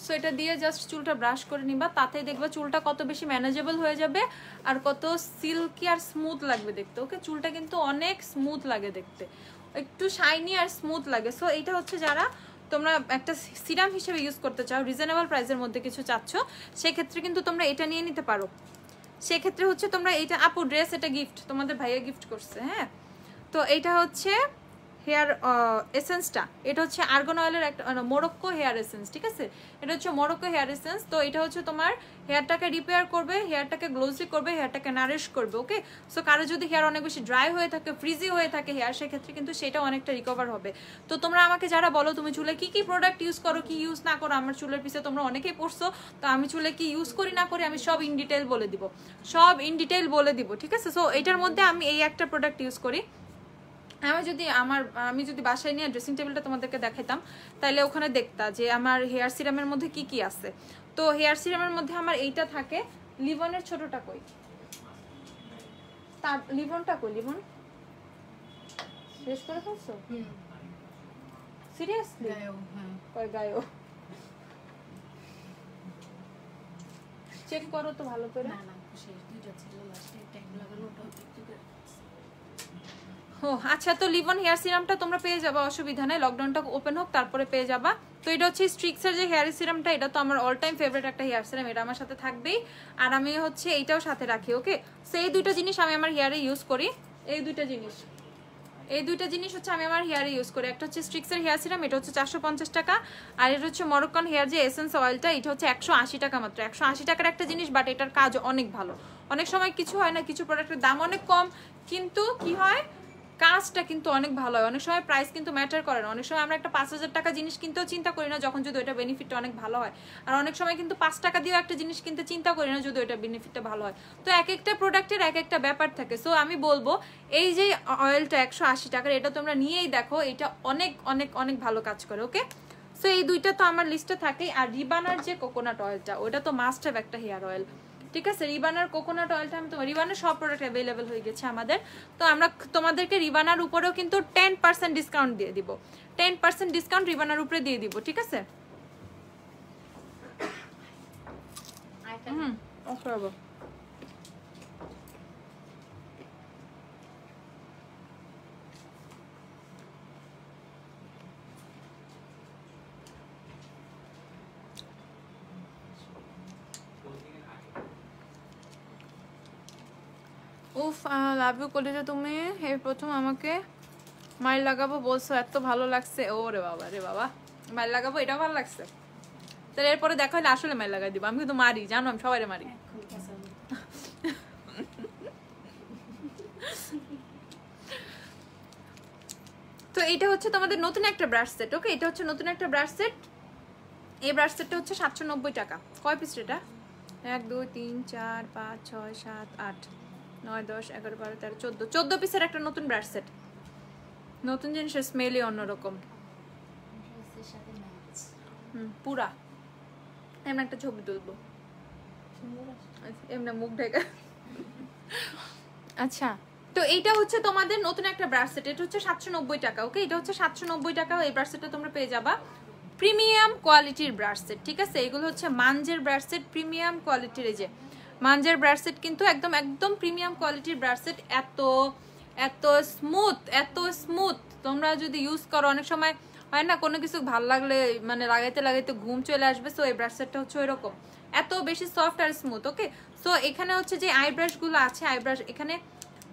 সো এটা দিয়ে জাস্ট চুলটা ব্রাশ করে নিবা। তাতেই দেখবা চুলটা কত বেশি ম্যানেজেবল হয়ে যাবে আর কত সিল্কি আর স্মুথ লাগবে দেখতে, ওকে? চুলটা কিন্তু অনেক স্মুথ লাগে দেখতে, একটু শাইনি আর স্মুথ লাগে। সো এইটা হচ্ছে যারা তোমরা একটা সিরাম হিসেবে ইউজ করতে চাও, রিজনেবল প্রাইসের মধ্যে কিছু চাচ্ছ, সেক্ষেত্রে কিন্তু তোমরা এটা নিয়ে নিতে পারো। সেক্ষেত্রে হচ্ছে তোমরা এইটা, আপু ড্রেস এটা গিফট, তোমাদের ভাইয়া গিফট করছে, হ্যাঁ? তো এইটা হচ্ছে হেয়ার এসেন্সটা। এটা হচ্ছে আর্গন অয়েলের একটা মোরক্কো হেয়ার এসেন্স, ঠিক আছে? এটা হচ্ছে মোরক্কো হেয়ার এসেন্স। তো এটা হচ্ছে তোমার হেয়ারটাকে রিপেয়ার করবে, হেয়ারটাকে গ্লোসি করবে, হেয়ারটাকে নারিশ করবে, ওকে? সো কারো যদি হেয়ার অনেক বেশি ড্রাই হয়ে থাকে, ফ্রিজি হয়ে থাকে হেয়ার, সেক্ষেত্রে কিন্তু সেটা অনেকটা রিকভার হবে। তো তোমরা আমাকে যারা বলো তুমি চুলে কি কি প্রোডাক্ট ইউজ করো, কি ইউজ না করো, আমার চুলের পিছে তোমরা অনেকেই পড়ছো। তো আমি চুলে কি ইউজ করি না করি আমি সব ইন ডিটেল বলে দিব, সব ইন ডিটেল বলে দিব, ঠিক আছে? সো এটার মধ্যে আমি এই একটা প্রোডাক্ট ইউজ করি। আমি যদি বাসায় নিয়ে ড্রেসিং টেবিলটা তোমাদেরকে দেখাইতাম, তাহলে ওখানে দেখতা যে আমার হেয়ার সিরামের মধ্যে কি কি আছে। তো হেয়ার সিরামের মধ্যে আমার এইটা থাকে। লিভনের ছোটটা কই, তার লিভনটা কই? লিভন শেষ করে ফেলছো? সিরিয়াসলি? কই গায়ো? চেক করো তো ভালো করে। ও আচ্ছা, তো লিভন হেয়ার সিরামটা তোমরা পেয়ে যাবা, অসুবিধা নেই। লকডাউনটা ওপেন হোক, তারপরে পেয়ে যাবা। তো এটা হচ্ছে স্ট্রিক্সের যে হেয়ার সিরামটা, এটা তো আমার অল টাইম ফেভারিট একটা হেয়ার সিরাম। এটা আমার সাথে থাকবেই, আর আমি হচ্ছে এইটাও সাথে রাখি, ওকে? সো এই দুইটা জিনিস আমি আমার হেয়ারে ইউজ করি। এই দুইটা জিনিস হচ্ছে আমি আমার হেয়ারে ইউজ করি। একটা হচ্ছে স্ট্রিক্সের হেয়ার সিরাম, এটা হচ্ছে 450 টাকা। আর এটা হচ্ছে মরক্কান হেয়ার যে এসেন্স অয়েলটা, এটা হচ্ছে 180 টাকা মাত্র। 180 টাকার একটা জিনিস, বাট এটার কাজ অনেক ভালো। অনেক সময় কিছু হয় না, কিছু প্রোডাক্টের দাম অনেক কম, কিন্তু কি হয়, কাজটা কিন্তু অনেক ভালো হয়। অনেক সময় প্রাইস কিন্তু ম্যাটার করে না। অনেক সময় আমরা একটা 5000 টাকা জিনিস কিনতেও চিন্তা করি না, যখন যদি ওইটা বেনিফিটটা অনেক ভালো হয়। আর অনেক সময় কিন্তু 5 টাকা দিয়েও একটা জিনিস কিনতে চিন্তা করি না, যদি ওইটা বেনিফিটটা ভালো হয়। তো এক একটা প্রোডাক্টের এক একটা ব্যাপার থাকে। সো আমি বলবো এই যে অয়েলটা 180 টাকার, এটা তোমরা নিয়েই দেখো, এটা অনেক অনেক অনেক ভালো কাজ করে, ওকে? সো এই দুইটা তো আমার লিস্টে থাকেই। আর রিবানার যে কোকোনাট অয়েলটা, ওটা তো মাস্ট হ্যাভ একটা হেয়ার অয়েল, ঠিক আছে? রিবানার কোকোনাট অয়েলটা আমি তোমার, রিবানার সব প্রোডাক্ট অ্যাভেলেবেল হয়ে গেছে আমাদের। তো আমরা তোমাদেরকে রিবানার উপরেও কিন্তু 10% ডিসকাউন্ট দিয়ে দিব। 10% ডিসকাউন্ট রিবানার উপরে দিয়ে দিব, ঠিক আছে? উফ, লাভ ইউ কলেজে তুমি এই প্রথম আমাকে মাইল লাগাবো বলছো, এত ভালো লাগছে। ও রে বাবা রে বাবা, মাইল লাগাবো, এটা ভালো লাগছে। তাহলে এরপরে দেখা হলে আসলে মাইল লাগাই দিব। আমি কিন্তু মারি, জানো আমি সবাই মারি। তো এটা হচ্ছে তোমাদের নতুন একটা ব্রাশ সেট। ওকে, এটা হচ্ছে নতুন একটা ব্রাশ সেট। এই ব্রাশ সেটটা হচ্ছে 790 টাকা। কয় পিস এটা? 1 2 3 4 5 6 7 8 9 10 11 12 13 14 14 পিসের একটা নতুন ব্রাশ সেট। নতুন জিনিসের স্মেলই অন্যরকম। পুরা এমন একটা ছবি তুলবো, এমনি মুখ ঢেকে। আচ্ছা, তো এইটা হচ্ছে তোমাদের নতুন একটা ব্রাশ সেট। এটা হচ্ছে 790 টাকা। ওকে, এটা হচ্ছে 790 টাকা। এই ব্রাশ সেটটা তোমরা পেয়ে যাবা। প্রিমিয়াম কোয়ালিটির ব্রাশ সেট, ঠিক আছে? এগুলো হচ্ছে মানজের ব্রাশ সেট, প্রিমিয়াম কোয়ালিটির। এই যে মানজের ব্রাশ সেট কিন্তু একদম একদম প্রিমিয়াম কোয়ালিটির ব্রাশ সেট। এত এত স্মুথ, এত স্মুথ। তোমরা যদি ইউজ করো, অনেক সময় হয় না কোনো কিছু ভালো লাগলে মানে লাগাইতে লাগাইতে ঘুম চলে আসবে। সো এই ব্রাশ সেটটা হচ্ছে ওইরকম, এত বেশি সফট আর স্মুথ। ওকে, সো এখানে হচ্ছে যে আই ব্রাশগুলো আছে, আই ব্রাশ এখানে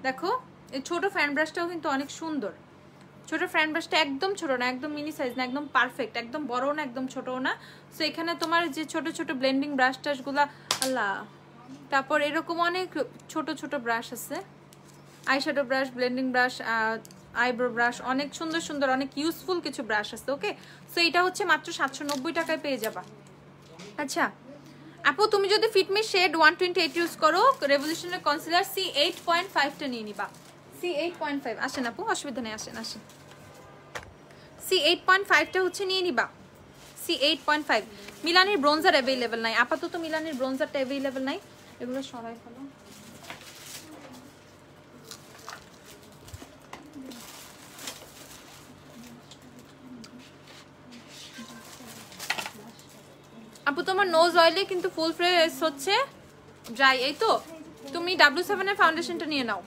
দেখো। এই ছোট ফ্যান ব্রাশটাও কিন্তু অনেক সুন্দর। ছোট ফ্যান ব্রাশটা একদম ছোট না, একদম মিনি সাইজ না, একদম পারফেক্ট, একদম বড়ও না, একদম ছোটও না। সো এখানে তোমার যে ছোট ছোট ব্লেন্ডিং ব্রাশ টাশগুলা, আল্লাহ, তারপর এরকম অনেক ছোট ছোট ব্রাশ আছে, eyeshadow brush, blending brush, eyebrow brush, অনেক সুন্দর সুন্দর অনেক ইউজফুল কিছু ব্রাশ আছে। ওকে, সো এটা হচ্ছে মাত্র 790 টাকায় পেয়ে যাবা। আচ্ছা আপু, তুমি যদি ফিটমি শেড 128 ইউজ করো, রেভলিউশনের কনসিলার C8.5টা নিয়ে নিবা। C8.5 আসেন আপু, অসুবিধা নেই, আসেন আসেন। C8.5টা হচ্ছে নিয়ে নিবা। C8.5। মিলানির ব্রোঞ্জার অ্যাভেলেবেল নাই আপাতত, মিলানির ব্রোঞ্জারটা অ্যাভেলেবেল নাই। এগুলো সরাই ফেলো। আপু তোমার নোজ অয়েলে কিন্তু ফুল ফ্রেশ হচ্ছে, ড্রাই। এই তো তুমি W7 এর ফাউন্ডেশনটা নিয়ে নাও।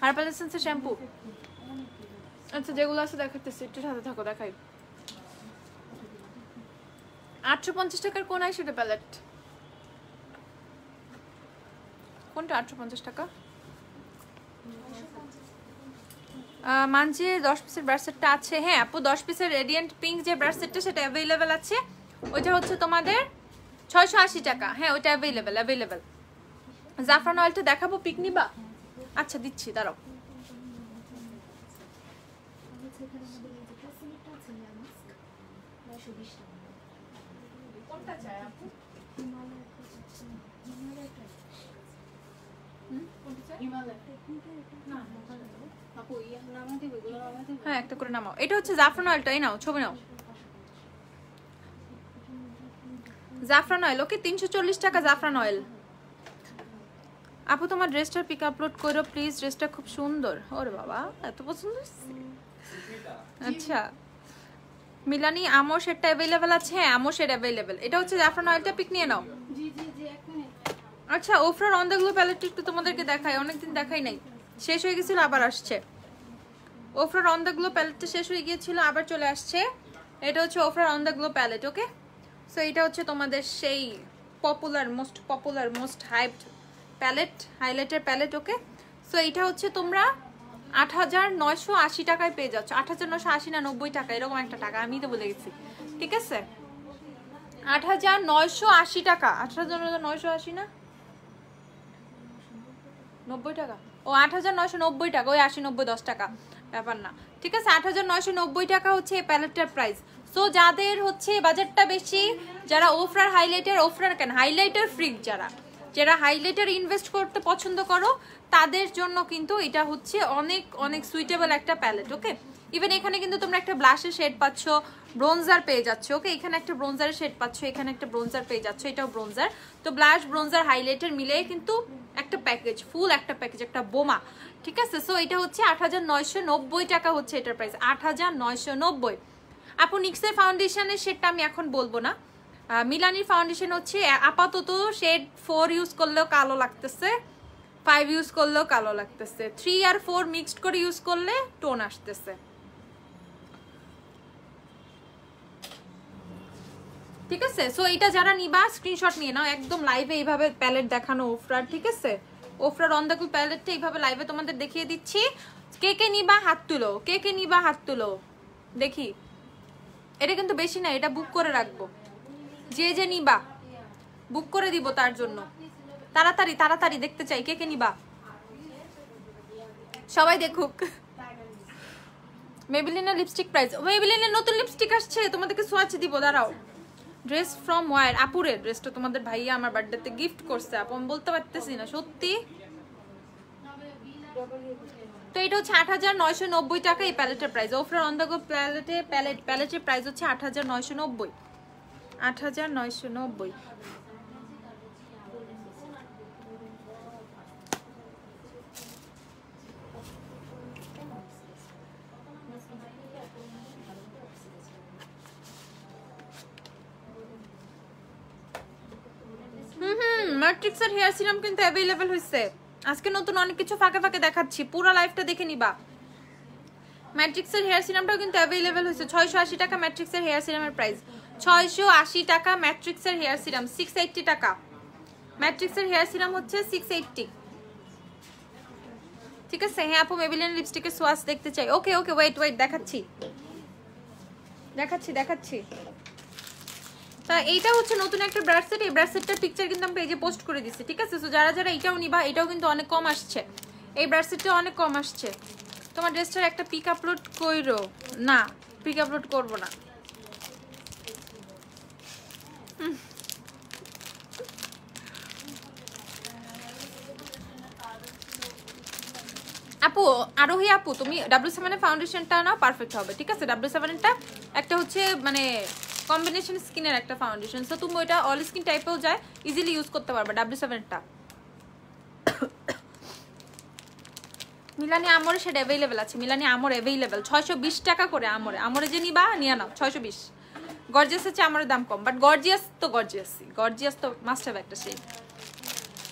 Herbal এসেন্সের shampoo. আচ্ছা যেগুলো আছে দেখাতেছি, একটু সাথে থাকো, দেখাই। 850 টাকার কোন আইশ্যাডো প্যালেট? কোনটা 850 টাকা? মানজি 10 পিসের ব্রাশ সেটটা আছে। হ্যাঁ আপু, 10 পিসের রেডিয়েন্ট পিঙ্ক যে ব্রাশ সেটটা সেটা অ্যাভেলেবেল আছে। ওইটা হচ্ছে তোমাদের 680 টাকা। হ্যাঁ ওইটা অ্যাভেলেবেল। জাফরান অয়েলটা দেখাবো, পিক নিবা? আচ্ছা দিচ্ছি, দাঁড়াও। কোনটা চাই আপু? হ্যাঁ একটা করে নামাও। এটা হচ্ছে জাফরান অয়েলটাই, নাও ছবি নাও। জাফরান অয়েল। ওকে, 340 টাকা জাফরান অয়েল। আপু তোমার ড্রেসটার পিক আপলোড করো প্লিজ, ড্রেসটা খুব সুন্দর। ওরে বাবা, এত পছন্দ হচ্ছে। আচ্ছা মিলানি আমো শেডটা অ্যাভেলেবেল আছে? হ্যাঁ আমো শেড অ্যাভেলেবেল। এটা হচ্ছে জাফরান অয়েলটা, পিক নিয়ে নাও। আচ্ছা ওফরার অন দ্য গ্লো প্যালেটটা একটু তোমাদেরকে দেখাই, অনেকদিন দেখাই নাই, শেষ হয়ে গেছিল আবার আসছে। ওফরার অন দ্য গ্লো প্যালেটটা শেষ হয়ে গিয়েছিল, আবার চলে আসছে। এটা হচ্ছে ওফরার on the glow palette. Okay, so এটা হচ্ছে তোমাদের সেই most popular most hyped palette, highlighter palette. Okay, so এটা হচ্ছে তোমরা 8980 টাকায় পেয়ে যাচ্ছ। 8980 না 90 টাকা, এরকম একটা টাকা, আমি তো বলে গেছি। ঠিক আছে, 8980 টাকা। 8980 না 90 টাকা? ও 8990 টাকা, ওই 80 90 10 টাকা ব্যাপার না। ঠিক আছে, 8990 টাকা হচ্ছে এই প্যালেটটার প্রাইস। সো যাদের হচ্ছে বাজেটটা বেশি, যারা ওফরার কেন হাইলাইটার ফ্রিক, যারা হাইলাইটার ইনভেস্ট করতে পছন্দ করো, তাদের জন্য কিন্তু এটা হচ্ছে অনেক অনেক সুইটেবল একটা প্যালেট। ওকে, ইভেন এখানে কিন্তু তোমরা একটা ব্লাশের শেড পাচ্ছ, ব্রোঞ্জার পেয়ে যাচ্ছ। ওকে, এখানে একটা ব্রোঞ্জারের শেড পাচ্ছ, এখানে একটা ব্রোঞ্জার পেয়ে যাচ্ছ, এটাও ব্রোঞ্জার। তো ব্লাশ ব্রোঞ্জার হাইলাইটার মিলে কিন্তু একটা প্যাকেজ, ফুল একটা প্যাকেজ, একটা বোমা। ঠিক আছে, সো এটা হচ্ছে 8990 টাকা হচ্ছে এটার প্রাইস, 8990। আপু নিক্সের ফাউন্ডেশনের শেডটা আমি এখন বলবো না। মিলানির ফাউন্ডেশন হচ্ছে আপাতত শেড 4 ইউজ করলেও কালো লাগতেছে, 5 ইউজ করলেও কালো লাগতেছে, 3 আর 4 মিক্সড করে ইউজ করলে টোন আসতেছে। ঠিক আছে, সো এটা যারা নিবা স্ক্রিনশট নিয়ে নাও, একদম লাইভে এইভাবে প্যালেট দেখানো ওফরার। ঠিক আছে, ওফরার অন দ্য কুল প্যালেটটা এইভাবে লাইভে তোমাদের দেখিয়ে দিচ্ছি। কে কে নিবা হাত তুলো, কে কে নিবা হাত তুলো দেখি। এটা কিন্তু বেশি না, এটা বুক করে রাখবো, যে যে নিবা বুক করে দিব তার জন্য। তাড়াতাড়ি তাড়াতাড়ি দেখতে চাই কে কে নিবা, সবাই দেখুক। মেবিলিনের লিপস্টিক প্রাইস, মেবিলিনের নতুন লিপস্টিক আসছে, তোমাদেরকে সোয়াচ দিব, দাঁড়াও। ড্রেস ফ্রম ওয়ার, আপুরের ড্রেসটা তোমাদের ভাইয়া আমার বার্থডেতে গিফট করছে, আপু আমি বলতে পারতেছি না সত্যি। তো এটা হচ্ছে ৮৯৯০ টাকা এই প্যালেটের প্রাইস। ওফরার অন দ্য গো প্যালেটের প্রাইস হচ্ছে ৮৯৯০, ৮৯৯০। ম্যাট্রিক্সের হেয়ার সিরাম কিন্তু অ্যাভেলেবল হয়েছে আজকে, নতুন অনেক কিছু ফাঁকে ফাঁকে দেখাচ্ছি, পুরো লাইফটা দেখে নিবা। ম্যাট্রিক্সের হেয়ার সিরামটাও কিন্তু অ্যাভেলেবল হয়েছে, 680 টাকা ম্যাট্রিক্সের হেয়ার সিরামের প্রাইস, 680 টাকা ম্যাট্রিক্সের হেয়ার সিরাম, 680 টাকা ম্যাট্রিক্সের হেয়ার সিরাম হচ্ছে 680। ঠিক আছে, হ্যাঁ আপু মেবিলিনের লিপস্টিকের সোয়াচ দেখতে চাই। ওকে ওকে, ওয়েট ওয়েট, দেখাচ্ছি দেখাচ্ছি দেখাচ্ছি। তা এইটা হচ্ছে নতুন একটা ব্রাশ সেট, এই ব্রাশ সেটটার পিকচার কিন্তু আমি পেজে পোস্ট করে দিচ্ছি। ঠিক আছে, সো যারা যারা এটাও নিবা, এটাও কিন্তু অনেক কম আসছে, এই ব্রাশ সেটটা অনেক কম আসছে। তোমার ড্রেসটার একটা পিক আপলোড কইরো না, পিক আপলোড করবো না। আপু আরোহী আপু, তুমি W7 ফাউন্ডেশনটা নাও, পারফেক্ট হবে। ঠিক আছে, W7টা একটা হচ্ছে মানে কম্বিনেশন স্কিনের একটা ফাউন্ডেশন, সো তুমি ওইটা অল স্কিন টাইপেও যায়, ইজিলি ইউজ করতে পারবে W7টা। মিলানি আমরে সেটা অ্যাভেলেবেল আছে, মিলানি আমর অ্যাভেলেবেল 620 টাকা করে। আমরে আমরে যে নিবা নিয়ে নাও 620। গর্জিয়াস হচ্ছে আমরের দাম কম, বাট গর্জিয়াস তো গর্জিয়াস তো মাস্ট হ্যাভ একটা সেই।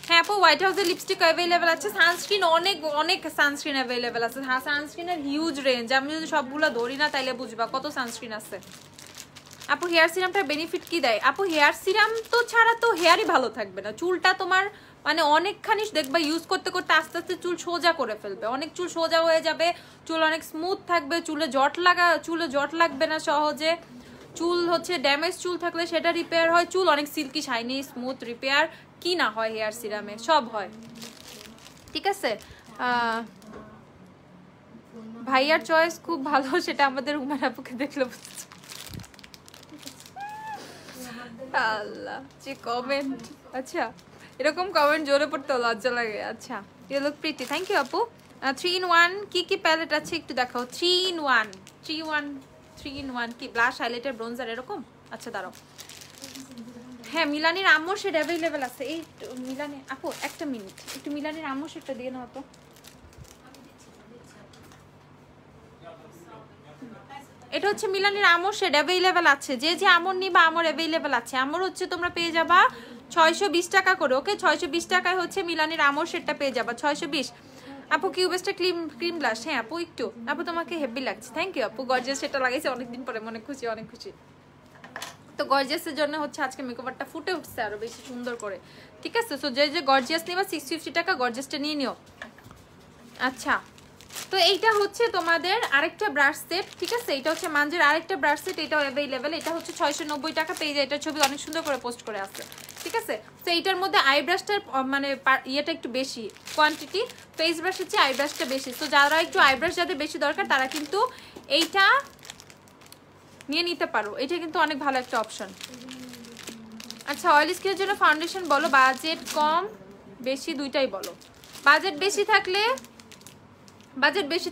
হ্যাঁ আপু হোয়াইট হাউসের লিপস্টিক অ্যাভেলেবেল আছে, সানস্ক্রিন অনেক অনেক সানস্ক্রিন অ্যাভেলেবেল আছে। হ্যাঁ সানস্ক্রিনের হিউজ রেঞ্জ, আমি যদি সবগুলো ধরি না তাইলে বুঝবা কত সানস্ক্রিন আছে। আপু হেয়ার সিরামটার বেনিফিট কি দেয়? আপু হেয়ার সিরাম তো ছাড়া তো হেয়ারই ভালো থাকবে না, চুলটা তোমার মানে অনেকখানি দেখবা ইউজ করতে করতে আস্তে আস্তে চুল সোজা করে ফেলবে, অনেক চুল সোজা হয়ে যাবে, চুল অনেক স্মুথ থাকবে, চুলে জট লাগবে না সহজে। চুল হচ্ছে ড্যামেজ চুল থাকলে সেটা রিপেয়ার হয়, চুল অনেক সিল্কি শাইনি স্মুথ রিপেয়ার কি না হয় হেয়ার সিরামে, সব হয়। ঠিক আছে, ভাইয়ার চয়েস খুব ভালো, সেটা আমাদের উমার আপুকে দেখলে বুঝতে। আল্লাহ যে কমেন্ট, আচ্ছা এরকম কমেন্ট জোরে পড়তে লজ্জা লাগে। আচ্ছা you look pretty, thank you আপু। 3 in 1 কি কি প্যালেট আছে একটু দেখাও। 3 in 1 কি ব্লাশ হাইলাইটার ব্রোঞ্জার এরকম? আচ্ছা দাঁড়াও, হ্যাঁ মিলানির আম্মুর শেড অ্যাভেলেবেল আছে। এই মিলানি আপু একটা মিনিট, একটু মিলানির আম্মুর শেডটা দিয়ে নাও তো। এটা হচ্ছে মিলানির আমর শেড অ্যাভেলেবেল আছে, যে যে আমর নিবা আমর অ্যাভেলেবেল আছে। আমর হচ্ছে তোমরা পেয়ে যাবা 620 টাকা করে, ওকে 620 টাকায় হচ্ছে মিলানির আমর শেডটা পেয়ে যাবা 620। আপু কিউবেস্টটা ক্রিম ব্লাশ, হ্যাঁ আপু একটু, আপু তোমাকে হেভি লাগছে, থ্যাংক ইউ আপু। গর্জিয়াস সেটা লাগাইছে অনেকদিন পরে, মনে খুশি অনেক খুশি। তো গর্জিয়াসের জন্য হচ্ছে আজকে মেকআপটা ফুটে উঠছে আরো বেশি সুন্দর করে। ঠিক আছে, সো যে যে গর্জিয়াস নিবা 650 টাকা গর্জিয়াসটা নিয়ে নিও। আচ্ছা তো এইটা হচ্ছে তোমাদের আরেকটা ব্রাশ সেট। ঠিক আছে, এটা হচ্ছে মানজের আরেকটা ব্রাশ সেট, এটাও অ্যাভেলেবেল, এটা হচ্ছে 690 টাকা পেয়ে যায়। এটার ছবি অনেক সুন্দর করে পোস্ট করে আছে। ঠিক আছে, তো এইটার মধ্যে আই ব্রাশটার মানে ইয়েটা একটু বেশি কোয়ান্টিটি, ফেস ব্রাশ হচ্ছে আই ব্রাশটা বেশি। তো যারা একটু আই ব্রাশ যাদের বেশি দরকার তারা কিন্তু এইটা নিয়ে নিতে পারো, এটা কিন্তু অনেক ভালো একটা অপশন। আচ্ছা অয়েলি স্কিনের জন্য ফাউন্ডেশন বলো, বাজেট কম বেশি দুইটাই বলো। বাজেট বেশি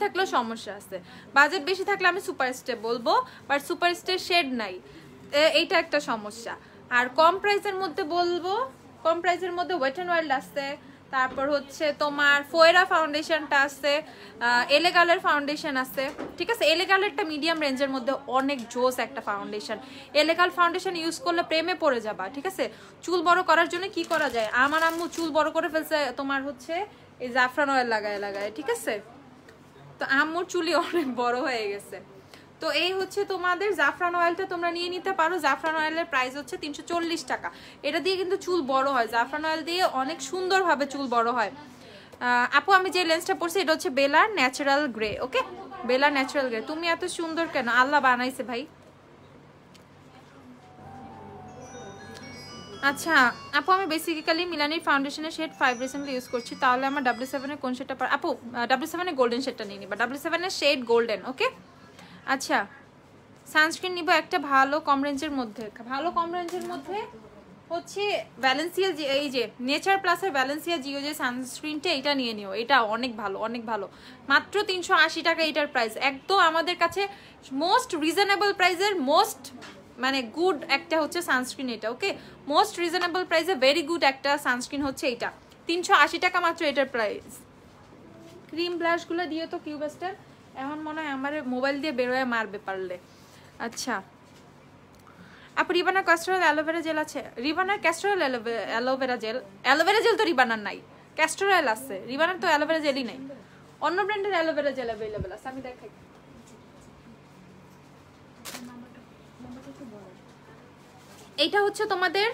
থাকলেও সমস্যা আছে, বাজেট বেশি থাকলে আমি সুপার স্টে বলবো, বাট সুপার স্টে শেড নাই, এইটা একটা সমস্যা। আর কম প্রাইসের মধ্যে বলবো, কম প্রাইসের মধ্যে ওয়েট অ্যান্ড ওয়াইল্ড আছে, তারপর হচ্ছে তোমার ফোয়েরা ফাউন্ডেশনটা আছে, এলেগালের ফাউন্ডেশন আছে। ঠিক আছে, এলেগালেরটা মিডিয়াম রেঞ্জের মধ্যে অনেক জোস একটা ফাউন্ডেশন, এলেগাল ফাউন্ডেশন ইউজ করলে প্রেমে পড়ে যাবা। ঠিক আছে, চুল বড় করার জন্য কি করা যায়, আমার আম্মু চুল বড় করে ফেলছে তোমার হচ্ছে এই জাফরান অয়েল লাগায় লাগায়, ঠিক আছে? তো আম্মুর চুলি অনেক বড় হয়ে গেছে। তো এই হচ্ছে তোমাদের জাফরান অয়েলটা তোমরা নিয়ে নিতে পারো। জাফরান অয়েলের প্রাইস হচ্ছে 340 টাকা। এটা দিয়ে কিন্তু চুল বড় হয়, জাফরান অয়েল দিয়ে অনেক সুন্দরভাবে চুল বড় হয়। আপু আমি যে লেন্সটা পরছি এটা হচ্ছে বেলার ন্যাচারাল গ্রে, ওকে? বেলার ন্যাচারাল গ্রে। তুমি এত সুন্দর কেন? আল্লাহ বানাইছে ভাই। আচ্ছা আপু আমি বেসিক্যালি মিলানির ফাউন্ডেশনের শেড 5 রিসেন্টলি ইউজ করছি, তাহলে আমার W7 এর কোন শেডটা আপু? W7 এর গোল্ডেন শেডটা নিয়ে নিবা, W7 এর শেড গোল্ডেন, ওকে? আচ্ছা সানস্ক্রিন নিব একটা ভালো কম রেঞ্জের মধ্যে। ভালো কম রেঞ্জের মধ্যে হচ্ছে ভ্যালেন্সিয়া, এই যে নেচার প্লাসের ভ্যালেন্সিয়া জিও যে সানস্ক্রিনটা, এটা নিয়ে নিও। এটা অনেক ভালো, অনেক ভালো। মাত্র 380 টাকা এটার প্রাইস। একদম আমাদের কাছে মোস্ট রিজনেবল প্রাইসের মোস্ট মানে গুড একটা হচ্ছে সানস্ক্রিন এটা, ওকে? মোস্ট রিজনেবল প্রাইসে ভেরি গুড একটা সানস্ক্রিন হচ্ছে এটা। 380 টাকা মাত্র এটার প্রাইস। ক্রিম ব্লাশগুলো দিয়ে তো কিউবেস্টার এখন মনে হয় আমার মোবাইল দিয়ে বেরোয় মারবে পারলে। আচ্ছা আপু রিবানার ক্যাস্টর অ্যালোভেরা জেল আছে? রিবানার castor aloe vera gel, aloe vera gel তো রিবানার নাই, ক্যাস্টর অয়েল আছে, রিবানার তো অ্যালোভেরা জেলই নাই। অন্য ব্র্যান্ডের অ্যালোভেরা জেল অ্যাভেলেবল আছে, আমি দেখাই। এইটা হচ্ছে তোমাদের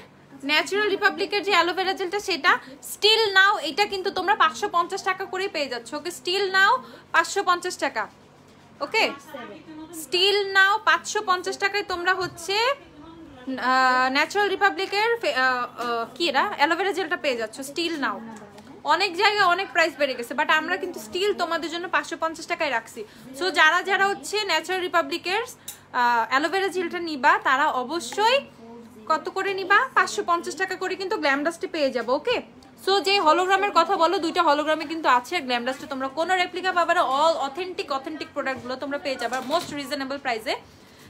ন্যাচারাল রিপাবলিকের যে অ্যালোভেরা জেলটা, সেটা স্টিল নাও এটা কিন্তু তোমরা 550 টাকা করে পেয়ে যাচ্ছ, ওকে? স্টিল নাও 550 টাকা, ওকে? স্টিল নাও 550 টাকায় তোমরা হচ্ছে ন্যাচারাল রিপাবলিকের কি এটা অ্যালোভেরা জেলটা পেয়ে যাচ্ছ স্টিল নাও। অনেক জায়গায় অনেক প্রাইস বেড়ে গেছে, বাট আমরা কিন্তু স্টিল তোমাদের জন্য 550 টাকায় রাখছি। সো যারা যারা হচ্ছে ন্যাচারাল রিপাবলিকের অ্যালোভেরা জেলটা নিবা তারা অবশ্যই কত করে নিবা? 550 টাকা করে কিন্তু গ্ল্যাম ডাস্টে পেয়ে যাবো, ওকে? সো যে হলোগ্রামের কথা বলো, 2টা হলোগ্রামে কিন্তু আছে গ্ল্যাম ডাস্টে, তোমরা কোনো রেপ্লিকা পাবে না, অল অথেন্টিক প্রোডাক্টগুলো তোমরা পেয়ে যাবে মোস্ট রিজনেবল প্রাইসে,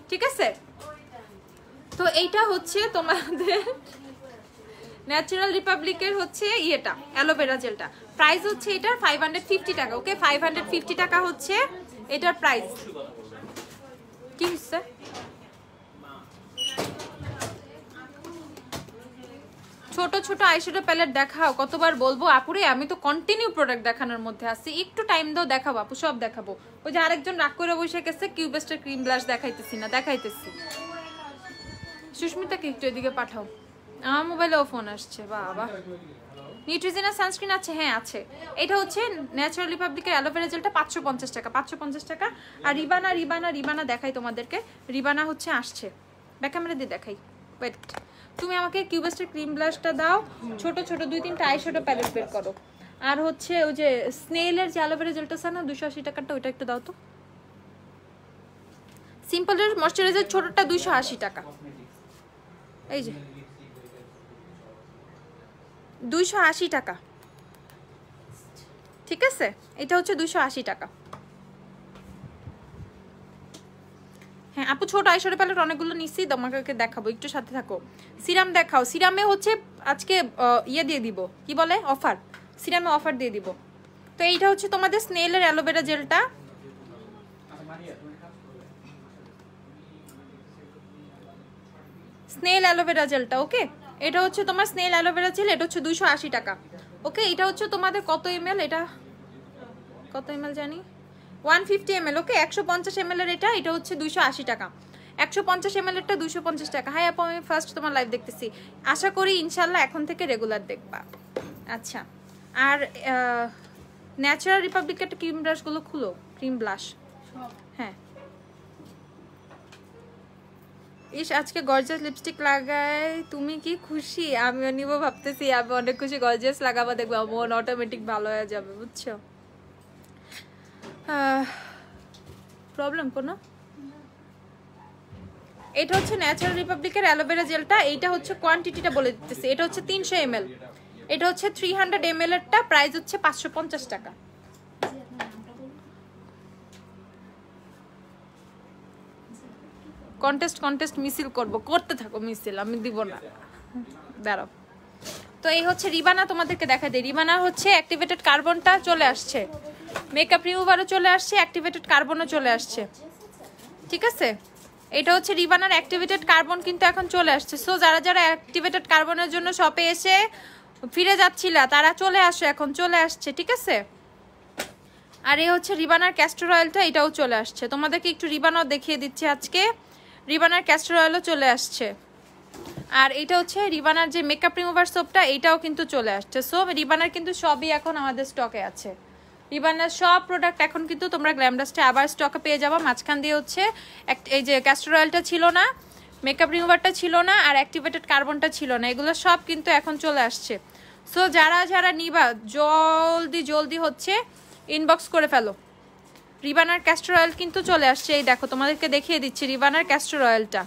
ঠিক আছে? তো এইটা হচ্ছে তোমাদের ন্যাচারাল রিপাবলিকের হচ্ছে ইয়েটা অ্যালোভেরা জেলটা, প্রাইস হচ্ছে এটার 550 টাকা, ওকে? 550 টাকা হচ্ছে এটার প্রাইস। কি হচ্ছে? ছোট ছোট আইশ্যাডো প্যালেট দেখাও, কতবার বলবো আপুরে? আমি তো কন্টিনিউ প্রোডাক্ট দেখানোর মধ্যে আছি, একটু টাইম দাও, দেখাবো আপু, সব দেখাবো। ওই যে আরেকজন রাগ করে বসে গেছে কিউবেস্টার ক্রিম ব্লাশ দেখাইতেছি না, দেখাইতেছি। সুস্মিতাকে একটু এদিকে পাঠাও, আমার মোবাইলেও ফোন আসছে। বাবা নিউট্রিজিনা সানস্ক্রিন আছে? হ্যাঁ আছে। এটা হচ্ছে ন্যাচারাল রিপাবলিকের অ্যালোভেরা জেলটা 550 টাকা, 550 টাকা। আর রিবানা দেখাই তোমাদেরকে, রিবানা হচ্ছে আসছে, ব্যাক ক্যামেরা দিয়ে দেখাই। ওয়েট, তুমি আমাকে কিউবেস্টার ক্রিম ব্লাশটা দাও, ছোট ছোট 2-3টা আইশ্যাডো প্যালেট বের করো। আর হচ্ছে ওই যে স্নেলের যে অ্যালোভেরা জেলটা আছে না 280 টাকাটা, ওইটা একটু দাও তো। সিম্পলের ময়শ্চারাইজার ছোটটা 280 টাকা, এই যে 280 টাকা, ঠিক আছে? এটা হচ্ছে 280 টাকা। হ্যাঁ আপু ছোট আইশ্যাডো প্যালেট অনেকগুলো নিচ্ছি, তোমাকে দেখাবো, একটু সাথে থাকো। সিরাম দেখাও, সিরামে হচ্ছে আজকে ইয়ে দিয়ে দিব, কি বলে, অফার, সিরামে অফার দিয়ে দিব। তো এইটা হচ্ছে তোমাদের স্নেলের অ্যালোভেরা জেলটা, স্নেল অ্যালোভেরা জেলটা, ওকে? এটা হচ্ছে তোমার স্নেল অ্যালোভেরা জেল, এটা হচ্ছে 280 টাকা, ওকে? এটা হচ্ছে তোমাদের কত ml, এটা কত ml জানি, 150 ml, ওকে? 150 ml এর এটা হচ্ছে 280 টাকা, 150 ml এরটা 250 টাকা। হাই আপু আমি ফার্স্ট তোমার লাইভ দেখতেছি, আশা করি ইনশাল্লাহ এখন থেকে রেগুলার দেখবা। আচ্ছা আর ন্যাচারাল রিপাবলিকের ক্রিম ব্রাশগুলো খুলো, ক্রিম ব্লাশ, হ্যাঁ। ইস আজকে গর্জিয়াস লিপস্টিক লাগাই, তুমি কি খুশি? আমিও নিব ভাবতেছি, আমি অনেক খুশি, গর্জিয়াস লাগাবো, দেখবো মন অটোমেটিক ভালো হয়ে যাবে, বুঝছো? প্রবলেম কোনো? এটা হচ্ছে ন্যাচারাল রিপাবলিকের অ্যালোভেরা জেলটা, এইটা হচ্ছে কোয়ান্টিটিটা বলে দিতেছি, এটা হচ্ছে 300 ml, এটা হচ্ছে 300 ml এরটা, প্রাইস হচ্ছে 550 টাকা। কন্টেস্ট মিছিল করতে থাকো মিছিল, আমি দিব না, দাঁড়াও। তো এই হচ্ছে রিবানা, তোমাদেরকে দেখা দেয়। রিবানা হচ্ছে অ্যাক্টিভেটেড কার্বনটা চলে আসছে, মেকআপ রিমুভারও চলে আসছে, অ্যাক্টিভেটেড কার্বনও চলে আসছে, ঠিক আছে? এটা হচ্ছে রিবানার অ্যাক্টিভেটেড কার্বন কিন্তু এখন চলে আসছে। সো যারা যারা অ্যাক্টিভেটেড কার্বনের জন্য শপে এসে ফিরে যাচ্ছিলা, তারা চলে আসো, এখন চলে আসছে, ঠিক আছে। আর এই হচ্ছে রিবানার ক্যাস্টর অয়েলটা, এটাও চলে আসছে। তোমাদেরকে একটু রিবানও দেখিয়ে দিচ্ছি আজকে। রিবানার ক্যাস্টর অয়েলও চলে আসছে। আর এটা হচ্ছে রিবানার যে মেকআপ রিমুভার সোপটা, এটাও কিন্তু চলে আসছে। সো রিবানার কিন্তু সবই এখন আমাদের স্টকে আছে। রিবানার সব প্রোডাক্ট এখন কিন্তু তোমরা গ্ল্যামডাস্টে আবার স্টকে পেয়ে যাবো। মাঝখান দিয়ে হচ্ছে এই যে ক্যাস্টর অয়েলটা ছিল না, মেকআপ রিমুভারটা ছিল না, আর অ্যাক্টিভেটেড কার্বনটা ছিল না, এগুলো সব কিন্তু এখন চলে আসছে। সো যারা যারা নিবা জলদি জলদি হচ্ছে ইনবক্স করে ফেলো। রিবানার ক্যাস্টর অয়েল কিন্তু চলে আসছে। এই দেখো তোমাদেরকে দেখিয়ে দিচ্ছি রিবানার ক্যাস্টর অয়েলটা,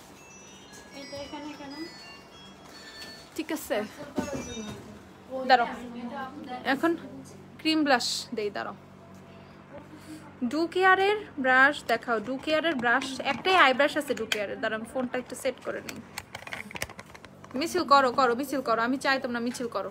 ঠিক আছে। দাঁড়াও, এখন ক্রিম ব্লাশ দেই, দাঁড়াও। ডু কেয়ারের ব্রাশ দেখাও, ডু কেয়ারের ব্রাশ একটাই আই ব্রাশ আছে ডু কেয়ারের। দাঁড়াও ফোনটা একটু সেট করে নিই। মিছিল করো করো, মিছিল করো, আমি চাই তোমরা মিছিল করো।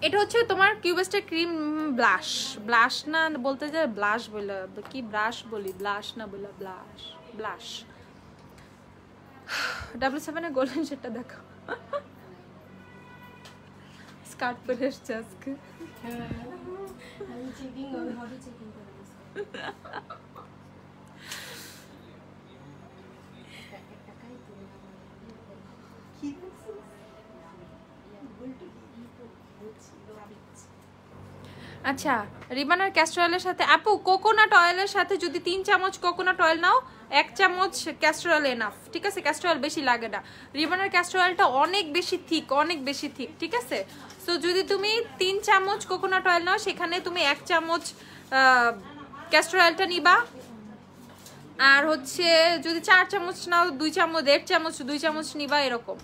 এটা হচ্ছে তোমার কিউবেস্টের ক্রিম ব্লাশ, ব্লাশ না বলতে যে ব্লাশ বলে কি, ব্রাশ বলি, ব্লাশ না বলে ব্লাশ, ব্লাশ। W7 এর গোল্ডেন শেডটা দেখো, স্কার্ট পরে এসছে আজকে। আচ্ছা, রিবানার ক্যাস্টর অয়েলের সাথে আপু কোকোনাট অয়েলের সাথে যদি 3 চামচ কোকোনাট অয়েল নাও, 1 চামচ ক্যাস্টর অয়েল এনাফ, ঠিক আছে। ক্যাস্টর অয়েল বেশি লাগে না। রিবানার ক্যাস্টর অয়েলটা অনেক বেশি থিক, অনেক বেশি থিক, ঠিক আছে। সো যদি তুমি 3 চামচ কোকোনাট অয়েল নাও, সেখানে তুমি 1 চামচ ক্যাস্টর অয়েলটা নিবা। আর হচ্ছে যদি 4 চামচ নাও, 2 চামচ, 1.5 চামচ 2 চামচ নিবা, এরকম।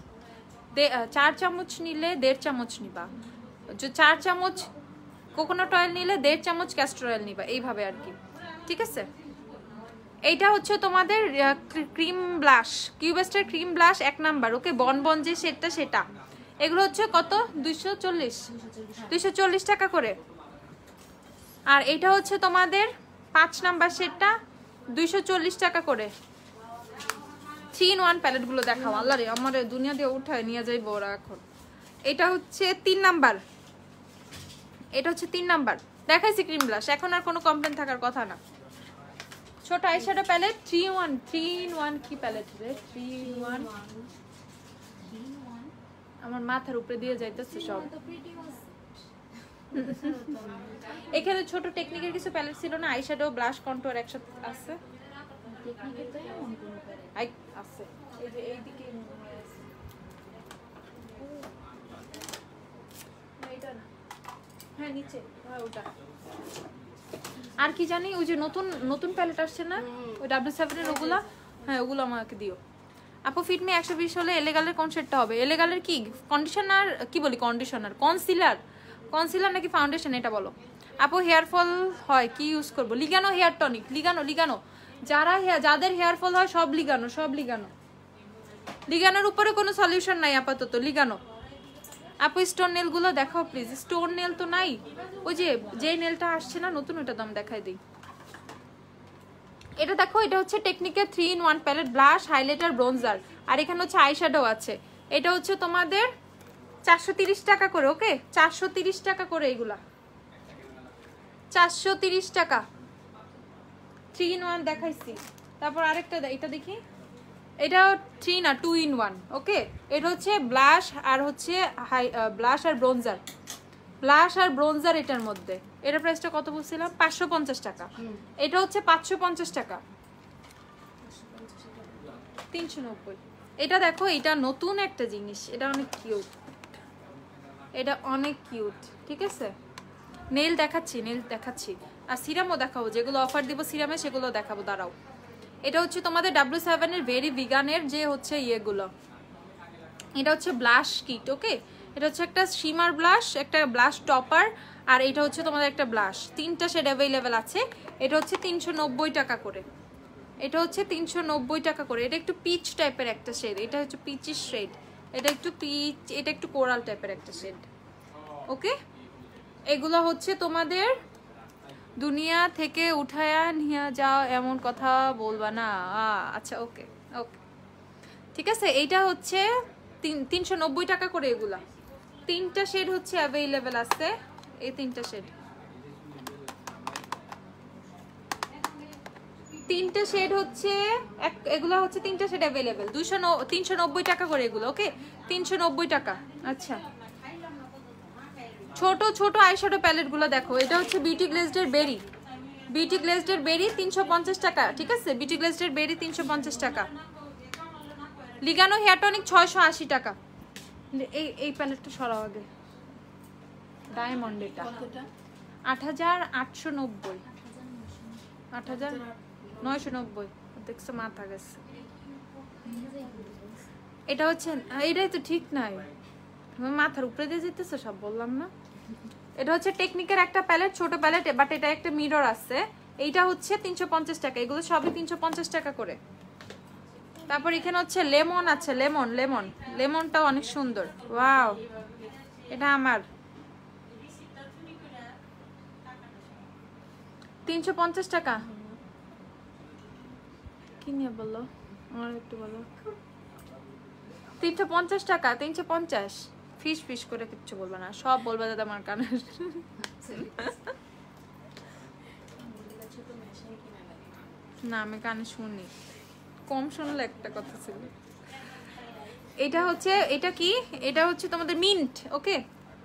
4 চামচ নিলে 1.5 চামচ নিবা। 4 চামচ কোকোনাট অয়েল নিলে 1.5 চামচ ক্যাস্টর অয়েল নিবা, এইভাবে আর কি, ঠিক আছে। এইটা হচ্ছে তোমাদের ক্রিম ব্লাশ, কিউবেস্টের ক্রিম ব্লাশ 1 নাম্বার, ওকে। বনবন যে শেডটা সেটা, এগুলো হচ্ছে কত, 240 টাকা করে। আর এটা হচ্ছে তোমাদের 5 নাম্বার শেডটা 240 টাকা করে। 3-in-1 প্যালেটগুলো দেখাও। আল্লাহ রে, আমার দুনিয়া দিয়ে উঠায় নিয়ে যাইবো ওরা এখন। এটা হচ্ছে 3 নাম্বার, এটা হচ্ছে 3 নাম্বার। দেখাইছি ক্রিম ব্লাশ, এখন আর কোনো কমপ্লেন থাকার কথা না। ছোট আইশ্যাডো প্যালেট 3-in-1 কি প্যালেট রে, 3-in-1 আমার মাথার উপরে দিয়ে যাইতেছে সব। এখানে ছোট টেকনিকের কিছু প্যালেট ছিল না, আইশ্যাডো ব্লাশ কন্টুর একসাথে আছে। টেকনিকের তো এমন কোন প্যালেট আছে, এই যে এইদিকে আছে, এইটা না, হ্যাঁ নিচে, হ্যাঁ ওটা। আর কি জানি ওই যে নতুন নতুন প্যালেট আসছে না, ওই W7 এর ওগুলা, হ্যাঁ ওগুলো আমাকে দিও। আপু ফিটমি 120 হলে এলেগালের কোন শেডটা হবে? এলেগালের কি কন্ডিশনার, কি বলি কন্ডিশনার, কনসিলার, কনসিলার নাকি ফাউন্ডেশন, এটা বলো। আপু হেয়ার ফল হয় কি ইউজ করব? লিগানো হেয়ার টনিক, লিগানো, লিগানো। যাদের হেয়ার ফল হয় সব লিগানো, সব লিগানো। লিগানোর উপরে কোনো সলিউশন নাই আপাতত, লিগানো। আপু স্টোন নেল গুলো দেখাও প্লিজ। স্টোন নেল তো নাই, ওই যে নেলটা আসছে না নতুন, ওটা দাম দেখাই দিই। এটা দেখো, এটা হচ্ছে টেকনিকের 3-in-1 palette, blush, highlighter, bronzer, আর এখানে হচ্ছে আইশ্যাডো আছে। এটা হচ্ছে তোমাদের 430 টাকা করে, ওকে। 430 টাকা করে এগুলা, 430 টাকা। 3-in-1 দেখাইছি। তারপর আরেকটা এটা দেখি, এটা 3 না 2-in-1, ওকে। এটা হচ্ছে ব্লাশ আর হচ্ছে ব্লাশ আর ব্রোঞ্জার, ব্লাশ আর ব্রোঞ্জার এটার মধ্যে। এটার প্রাইসটা কত বলছিলাম? 550 টাকা। এটা হচ্ছে 550 টাকা, 390। এটা দেখো, এটা নতুন একটা জিনিস, এটা অনেক কিউট, এটা অনেক কিউট, ঠিক আছে। নেল দেখাচ্ছি, নেল দেখাচ্ছি, আর সিরামও দেখাবো, যেগুলো অফার দিব সিরামে সেগুলো দেখাবো, দাঁড়াও। এটা হচ্ছে তোমাদের W7 এর ভেরি ভিগানের যে হচ্ছে ইয়েগুলো, এটা হচ্ছে ব্লাশ কিট, ওকে। এটা হচ্ছে একটা শিমার ব্লাশ, একটা ব্লাশ টপার, আর এটা হচ্ছে তোমাদের একটা ব্লাশ। 3টা শেড অ্যাভেলেবেল আছে। এটা হচ্ছে 390 টাকা করে, এটা হচ্ছে 390 টাকা করে। এটা একটু পিচ টাইপের একটা শেড, এটা হচ্ছে পিচিশ শেড, এটা একটু পিচ, এটা একটু কোরাল টাইপের একটা শেড, ওকে। এগুলো হচ্ছে তোমাদের দুনিয়া থেকে উঠায়া নিয়ে যাও, এমন কথা বলবা না। আচ্ছা ওকে ওকে, ঠিক আছে, এইটা হচ্ছে 390 টাকা করে। এগুলা 3টা শেড হচ্ছে অ্যাভেলেবেল আছে, এই 3টা শেড, 3টা শেড হচ্ছে এগুলা হচ্ছে 3টা শেড অ্যাভেলেবেল 390 টাকা করে এগুলো। ওকে 390 টাকা। আচ্ছা ছোট ছোট আইশ্যাডো প্যালেট গুলো দেখো, এটা হচ্ছে বিউটি গ্লেজড বেরি, বিউটি গ্লেজড বেরি 350 টাকা। ঠিক আছে, বিউটি গ্লেজড বেরি 350 টাকা। লিগানো হেয়ার টনিক 680 টাকা। এই প্যালেটটা সরাও আগে, ডায়মন্ড, এটা 8890, 8990 দেখছো, মাথা গেছে। এটা হচ্ছে, এটাই তো ঠিক নাই, তুমি মাথার উপরে দিয়ে যেতেছো সব, বললাম না। এটা হচ্ছে টেকনিকের একটা প্যালেট, ছোট প্যালেট, বাট এটা একটা মিরর আছে। এইটা হচ্ছে 350 টাকা। এগুলো সবই 350 টাকা করে। তারপর এখানে হচ্ছে লেমন আছে, লেমন, লেমন, লেমনটাও অনেক সুন্দর। ওয়াও, এটা আমার 350 টাকা। কি নিয়ে বললো আমার একটু বলো। 350 টাকা, 350। ফিস ফিস করে কিচ্ছু বলবে না, সব বলবে দাদা আমার কানে। না আমি কানে শুনি, কম শুনলে একটা কথা ছিল। এটা হচ্ছে, এটা কি, এটা হচ্ছে তোমাদের মিন্ট। ওকে,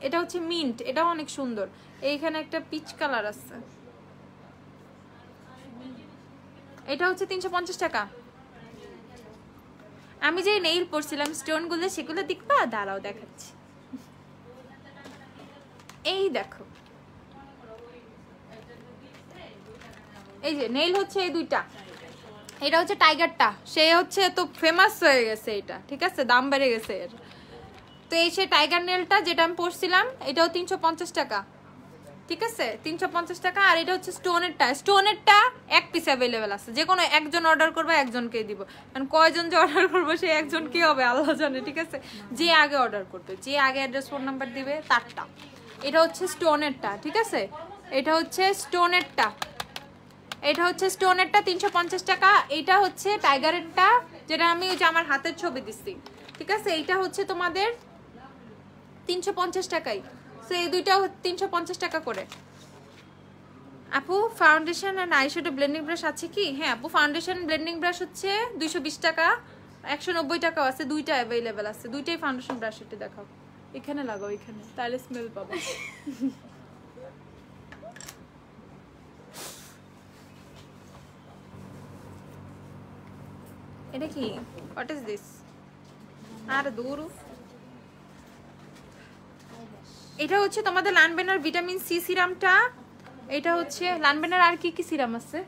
এটা হচ্ছে মিন্ট, এটাও অনেক সুন্দর। এইখানে একটা পিচ কালার আছে, এটা হচ্ছে 350 টাকা। আমি যে নেইল পরছিলাম স্টোন গুলো, সেগুলো দেখবা, দাঁড়াও দেখাচ্ছি। এই দেখো, এই যে নেইল হচ্ছে এই দুইটা। এটা হচ্ছে টাইগারটা, সে হচ্ছে তো ফেমাস হয়ে গেছে এটা। ঠিক আছে, দাম বেড়ে গেছে এর। তো এই সে টাইগার নেলটা যেটা আমি পরছিলাম, এটাও 350 টাকা। ঠিক আছে, 350 টাকা। আর এটা হচ্ছে স্টোনেরটা, স্টোনেরটা এক পিস অ্যাভেলেবেল আছে, যে কোনো একজন অর্ডার করবে, একজনকে দিব। কারণ কয়জন যে অর্ডার করবো সেই একজন কি হবে আল্লাহ জানে। ঠিক আছে, যে আগে অর্ডার করবে, যে আগে অ্যাড্রেস ফোন নাম্বার দিবে তারটা। এটা হচ্ছে স্টোনেরটা। ঠিক আছে, এটা হচ্ছে স্টোনেরটা, এটা হচ্ছে স্টোনেরটা 350 টাকা। এটা হচ্ছে টাইগারেরটা, যেটা আমি ওই যে আমার হাতের ছবি দিচ্ছি। ঠিক আছে, এইটা হচ্ছে তোমাদের 350 টাকাই। তো এই দুইটাও 350 টাকা করে। আপু ফাউন্ডেশন আর আইশ্যাডো ব্লেন্ডিং ব্রাশ আছে কি? হ্যাঁ আপু, ফাউন্ডেশন ব্লেন্ডিং ব্রাশ হচ্ছে 220 টাকা, 190 টাকাও আছে, দুইটা অ্যাভেলেবেল আছে। দুইটাই ফাউন্ডেশন ব্রাশ। এটা দেখাও, এখানে লাগাও, এখানে, তাহলে স্মেল পাবো। এটা কি, হোয়াট ইজ দিস? আর দূর, এটা হচ্ছে তোমাদের লানবেনার ভিটামিন সি সিরামটা। এটা হচ্ছে লানবেনার, আর কি কি সিরাম আছে?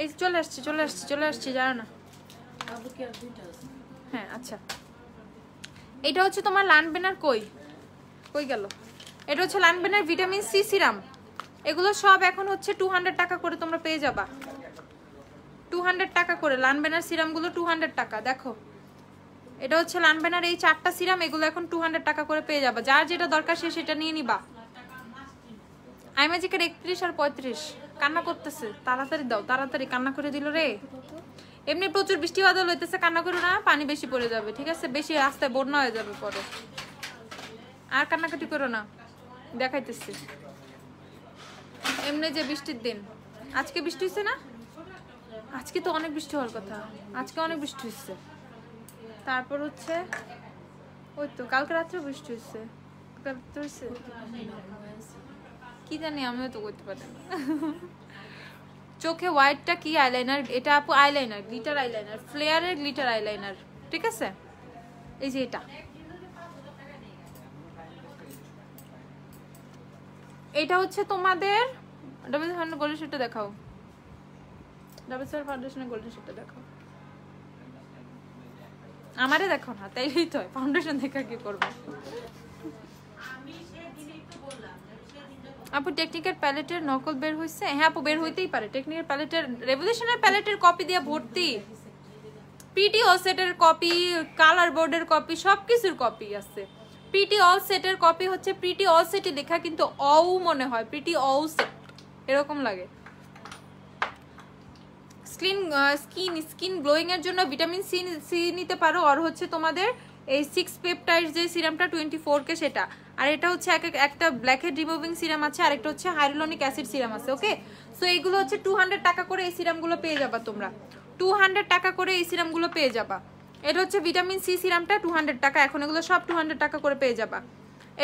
এই চলে আসছে, চলে আসছে, চলে আসছে, জানো না? হ্যাঁ আচ্ছা, এটা হচ্ছে তোমার লানবেনার, কই কই গেল? এটা হচ্ছে লানবেনার ভিটামিন সি সিরাম। এগুলো সব এখন হচ্ছে 200 টাকা করে তোমরা পেয়ে যাবা, 200 টাকা করে। লানবেনার সিরামগুলো 200 টাকা। দেখো, এটা হচ্ছে লানবেনার এই 4টা সিরাম, এগুলো এখন 200 টাকা করে পেয়ে যাবা। যার যেটা দরকার সে সেটা নিয়ে নিবা। আইম্যাজিকের 31 আর 35 কান্না করতেছে, তাড়াতাড়ি দাও, তাড়াতাড়ি। কান্না করে দিল রে। এমনি প্রচুর বৃষ্টি বাদল হইতেছে, কান্না করো না, পানি বেশি পড়ে যাবে। ঠিক আছে, বেশি রাস্তায় বন্যা হয়ে যাবে পরে। আর কান্নাকাটি করো না, দেখাইতেছি। এমনি যে বৃষ্টির দিন, আজকে বৃষ্টি হচ্ছে না? আজকে তো অনেক বৃষ্টি হওয়ার কথা, আজকে অনেক বৃষ্টি হচ্ছে। তারপর হচ্ছে ওই তো কালকে রাত্রে বৃষ্টি হচ্ছে, কি জানি, আমিও তো করতে পারি না। চোখে হোয়াইটটা কি আইলাইনার? এটা আপু আইলাইনার, গ্লিটার আইলাইনার, ফ্লেয়ারের গ্লিটার আইলাইনার। ঠিক আছে, এই যে এটা, এটা হচ্ছে তোমাদের ডাবল সার গোল্ডেন শেডটা দেখাও, ডাবল সার ফাউন্ডেশনের গোল্ডেন শেডটা দেখাও। আমারে দেখো না, তাইলেই তো ফাউন্ডেশন দেখা কি করবো। আপু টেকনিকের প্যালেটের নকল বের হইছে? হ্যাঁ আপু, বের হইতেই পারে। টেকনিকের প্যালেটের, রেভলিউশনের প্যালেটের কপি দিয়ে ভর্তি, পিটি অল সেটের কপি, কালার বোর্ডের কপি, সব কিছুর কপি আছে। প্রিটি অল সেটের কপি হচ্ছে প্রিটি অল সেটই লেখা, কিন্তু অউ মনে হয়, প্রিটি অল সেট এরকম লাগে। স্কিন গ্লোয়িং এর জন্য ভিটামিন সি নিতে পারো, আর হচ্ছে তোমাদের এই 6 পেপটাইড যে সিরামটা 24K সেটা, আর এটা হচ্ছে একটা ব্ল্যাকহেড রিমুভিং সিরাম আছে, আর একটা হচ্ছে হাইরুলনিক অ্যাসিড সিরাম আছে। ওকে, সো এইগুলো হচ্ছে 200 টাকা করে এই সিরামগুলো পেয়ে যাবা তোমরা, 200 টাকা করে এই সিরামগুলো পেয়ে যাবা। এটা হচ্ছে ভিটামিন সি সিরামটা 200 টাকা, এখন এগুলো সব 200 টাকা করে পেয়ে যাবা।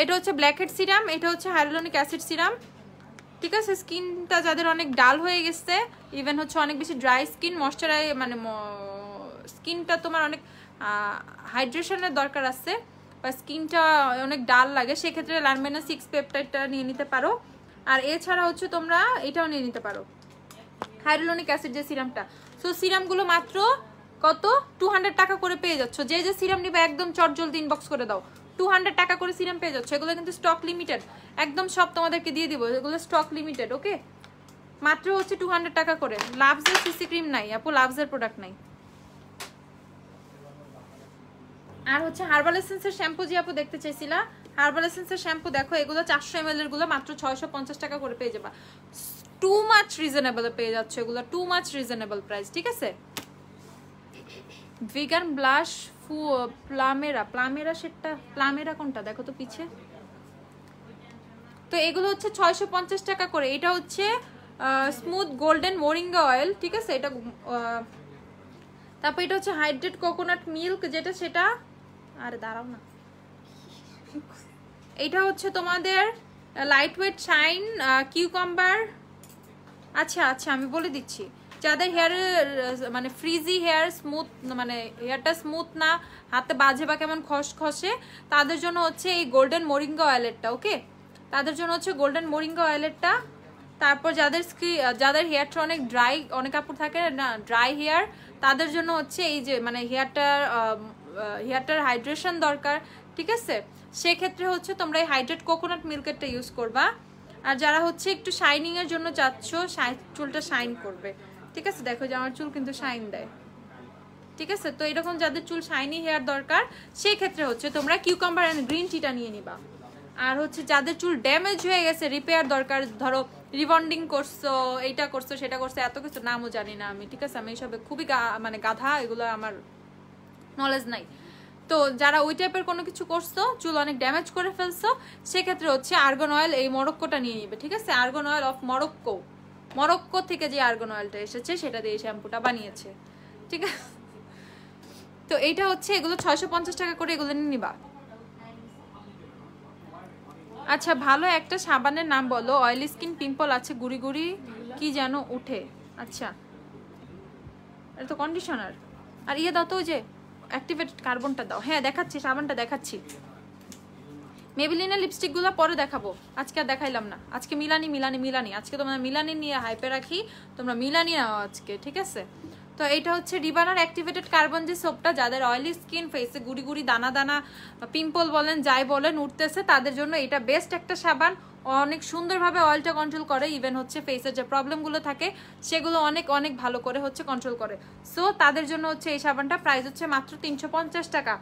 এটা হচ্ছে ব্ল্যাকহেড সিরাম, এটা হচ্ছে হাইরুলনিক অ্যাসিড সিরাম, ঠিক আছে। স্কিনটা যাদের অনেক ডাল হয়ে গেছে, ইভেন হচ্ছে অনেক বেশি ড্রাই স্কিন, ময়শ্চারাইজ মানে স্কিনটা তোমার অনেক হাইড্রেশনের দরকার আছে, বা স্কিনটা অনেক ডাল লাগে, সেক্ষেত্রে লারমেনা 6 পেপটাইডটা নিয়ে নিতে পারো। আর এছাড়া হচ্ছে তোমরা এটাও নিয়ে নিতে পারো, হাইরুলনিক অ্যাসিড যে সিরামটা। সো সিরামগুলো মাত্র কত 200 টাকা করে পেয়ে যাচ্ছ। যে যে সিরাম নিবে একদম চটজলদি ইনবক্স করে দাও, 200 টাকা করে সিরাম পেয়ে যাচ্ছ। এগুলো কিন্তু স্টক লিমিটেড, একদম সব তোমাদেরকে দিয়ে দিব, এগুলো স্টক লিমিটেড। ওকে, মাত্র হচ্ছে 200 টাকা করে। লাভসের সিসি ক্রিম নাই আপু, লাভসের প্রোডাক্ট নাই। আর হচ্ছে হার্বাল এসেন্সের শ্যাম্পু যে আপু দেখতে চাইছিলা, হার্বাল এসেন্সের শ্যাম্পু দেখো, এগুলো 400 ml এর গুলো মাত্র 650 টাকা করে পেয়ে যাবা। টু মাচ রিজনেবল পেয়ে যাচ্ছে এগুলো, টু মাচ রিজনেবল প্রাইস, ঠিক আছে। ভিগান ব্লাশ প্লামেরা সেটা, প্লামেরা কোনটা দেখো তো পিছে। তো এগুলো হচ্ছে 650 টাকা করে। এটা হচ্ছে স্মুথ গোল্ডেন মোরিঙ্গা অয়েল, ঠিক আছে। এটা তারপর এটা হচ্ছে হাইড্রেট কোকোনাট মিল্ক যেটা, সেটা আরে দাঁড়াও না, এটা হচ্ছে তোমাদের লাইট ওয়েট শাইন কিউকাম্বার। আচ্ছা আচ্ছা, আমি বলে দিচ্ছি, যাদের হেয়ারের মানে ফ্রিজি হেয়ার, স্মুথ মানে হেয়ারটা স্মুথ না, হাতে বাজে বা কেমন খসখসে, তাদের জন্য হচ্ছে এই গোল্ডেন মোরিঙ্গা অয়েলেরটা। ওকে, তাদের জন্য হচ্ছে গোল্ডেন মোরিঙ্গা অয়েলেরটা। তারপর যাদের হেয়ারটা অনেক ড্রাই, অনেক কাপড় থাকে না ড্রাই হেয়ার, তাদের জন্য হচ্ছে এই যে মানে হেয়ারটার হাইড্রেশন দরকার, ঠিক আছে। সেক্ষেত্রে হচ্ছে তোমরা এই হাইড্রেট কোকোনাট মিল্কেরটা ইউজ করবা। আর যারা হচ্ছে একটু শাইনিং এর জন্য চাচ্ছ, চুলটা শাইন করবে, ঠিক আছে। দেখো যে আমার চুল কিন্তু শাইন দেয়, ঠিক আছে। তো এরকম যাদের চুল শাইনি হেয়ার দরকার, সেই ক্ষেত্রে হচ্ছে তোমরা কিউকাম্বার এন্ড গ্রিন টিটা নিয়ে নিবা। আর হচ্ছে যাদের চুল ড্যামেজ হয়ে গেছে, রিপেয়ার দরকার, ধরো রিবন্ডিং করছো, এইটা করছো সেটা করছো, এত কিছু নামও জানি না আমি, ঠিক আছে। আমি এইসবে খুবই মানে গাধা, এগুলো আমার নলেজ নাই। তো যারা ওই টাইপের কোনো কিছু করছো, চুল অনেক ড্যামেজ করে ফেলছো, সেক্ষেত্রে হচ্ছে আর্গন অয়েল, এই মরক্কোটা নিয়ে নিবে, ঠিক আছে। আর্গন অয়েল অফ মরক্কো থেকে যে আর্গন অয়েলটা এসেছে, সেটা দিয়ে শ্যাম্পুটা বানিয়েছে, ঠিক আছে। তো এইটা হচ্ছে, এগুলো 650 টাকা করে, এগুলো নিয়ে নিবা। আচ্ছা, ভালো একটা সাবানের নাম বলো, অয়েলি স্কিন পিম্পল আছে, গুড়ি গুড়ি কি যেন উঠে। আচ্ছা, এটা তো কন্ডিশনার। আর ইয়ে দাও তো, ওই যে অ্যাক্টিভেটেড কার্বনটা দাও। হ্যাঁ দেখাচ্ছি, সাবানটা দেখাচ্ছি। মেবিলিনের লিপস্টিকগুলো পরে দেখাবো, আজকে আর দেখাইলাম না। আজকে মিলানি, আজকে তোমরা মিলানি নিয়ে হাইপে রাখি, তোমরা মিলানি নাও আজকে, ঠিক আছে। তো এইটা হচ্ছে রিবানার অ্যাক্টিভেটেড কার্বন যে সোপটা, যাদের অয়েলি স্কিন, ফেসে গুড়ি গুড়ি দানা দানা পিম্পল বলেন যাই বলেন উঠতেছে, তাদের জন্য এটা বেস্ট একটা সাবান। অনেক সুন্দরভাবে অয়েলটা কন্ট্রোল করে, ইভেন হচ্ছে ফেসের যে প্রবলেমগুলো থাকে সেগুলো অনেক অনেক ভালো করে হচ্ছে কন্ট্রোল করে। সো তাদের জন্য হচ্ছে এই সাবানটা প্রাইস হচ্ছে মাত্র 350 টাকা,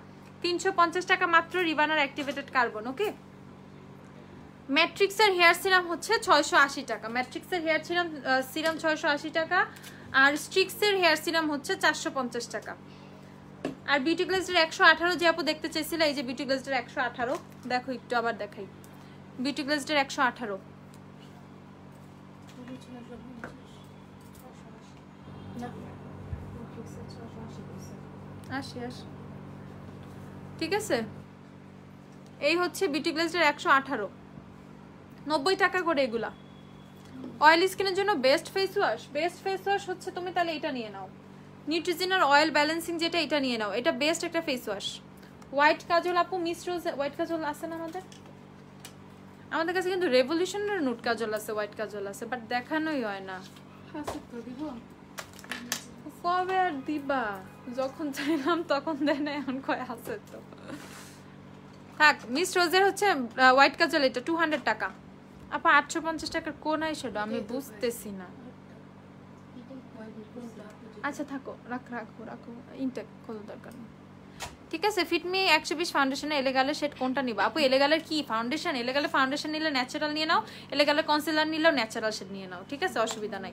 350 টাকা মাত্র, রিবানার অ্যাক্টিভেটেড কার্বন। ওকে, ম্যাট্রিক্সের হেয়ার সিরাম হচ্ছে 680 টাকা, ম্যাট্রিক্সের হেয়ার সিরাম 680 টাকা, আর স্ট্রিক্সের হেয়ার সিরাম হচ্ছে 450 টাকা। আর বিউটি গ্লেজের 118 যে আপু দেখতে চাইছিল, এই যে বিউটি গ্লেজের 118, দেখো একটু আবার দেখাই, বিউটি গ্লেজের 118। ঠিক আছে, এই হচ্ছে বিউটি গ্লেজের 118, 90 টাকা করে এগুলা। অয়েল স্কিনের জন্য বেস্ট ফেস ওয়াশ হচ্ছে, তুমি তাহলে এটা নিয়ে নাও, নিউট্রিজিনার অয়েল ব্যালেন্সিং যেটা, এটা নিয়ে নাও, এটা বেস্ট একটা ফেস ওয়াশ। হোয়াইট কাজল আপু, মিস রোজ হোয়াইট কাজল আছে না আমাদের কাছে, কিন্তু রেভলিউশনের নুট কাজল আছে, হোয়াইট কাজল আছে, বাট দেখানোই হয় না। কবে আর দিবা, যখন চাইলাম তখন দেয় না, এখন কয় আছে তো থাক। মিস রোজের হচ্ছে হোয়াইট কাজল, এটা 200 টাকা। আপা 850 টাকার কোন আইশ্যাডো আমি বুঝতেছি না। আচ্ছা থাকো, রাখো রাখো, ইনটেক খোলো, দরকার নেই। ঠিক আছে, ফিটমি 120 ফাউন্ডেশনে এলেগালের শেড কোনটা নিবা আপু? এলেগালের কি ফাউন্ডেশন? এলেগালে ফাউন্ডেশন নিলে ন্যাচারাল নিয়ে নাও, এলেগালে কনসিলার নিলেও ন্যাচারাল শেড নিয়ে নাও, ঠিক আছে, অসুবিধা নাই।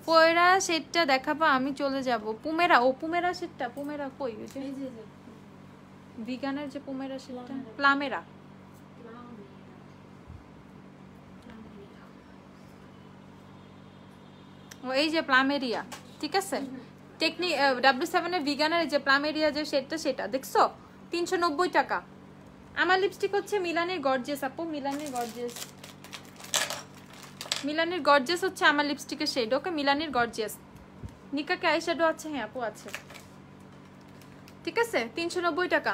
পয়রা শেডটা দেখাবা, আমি চলে যাব। পুমেরা, ও পুমেরা শেডটা, পুমেরা কই? ওই যে ভিগানের যে পুমেরা শেডটা, প্লামেরা, ও এই যে প্লামেরিয়া, ঠিক আছে। টেকনিক W7 এর ভিগানের যে প্লামেরিয়া যে শেডটা, সেটা দেখছো 390 টাকা। আমার লিপস্টিক হচ্ছে মিলানের গর্জিয়াস আপু, মিলানের গর্জিয়াস, মিলানের গর্জিয়াস হচ্ছে আমার লিপস্টিকের শেড, ওকে, মিলানের গর্জিয়াস। নিকাকে আইশ্যাডো আছে? হ্যাঁ আপু আছে, ঠিক আছে, 390 টাকা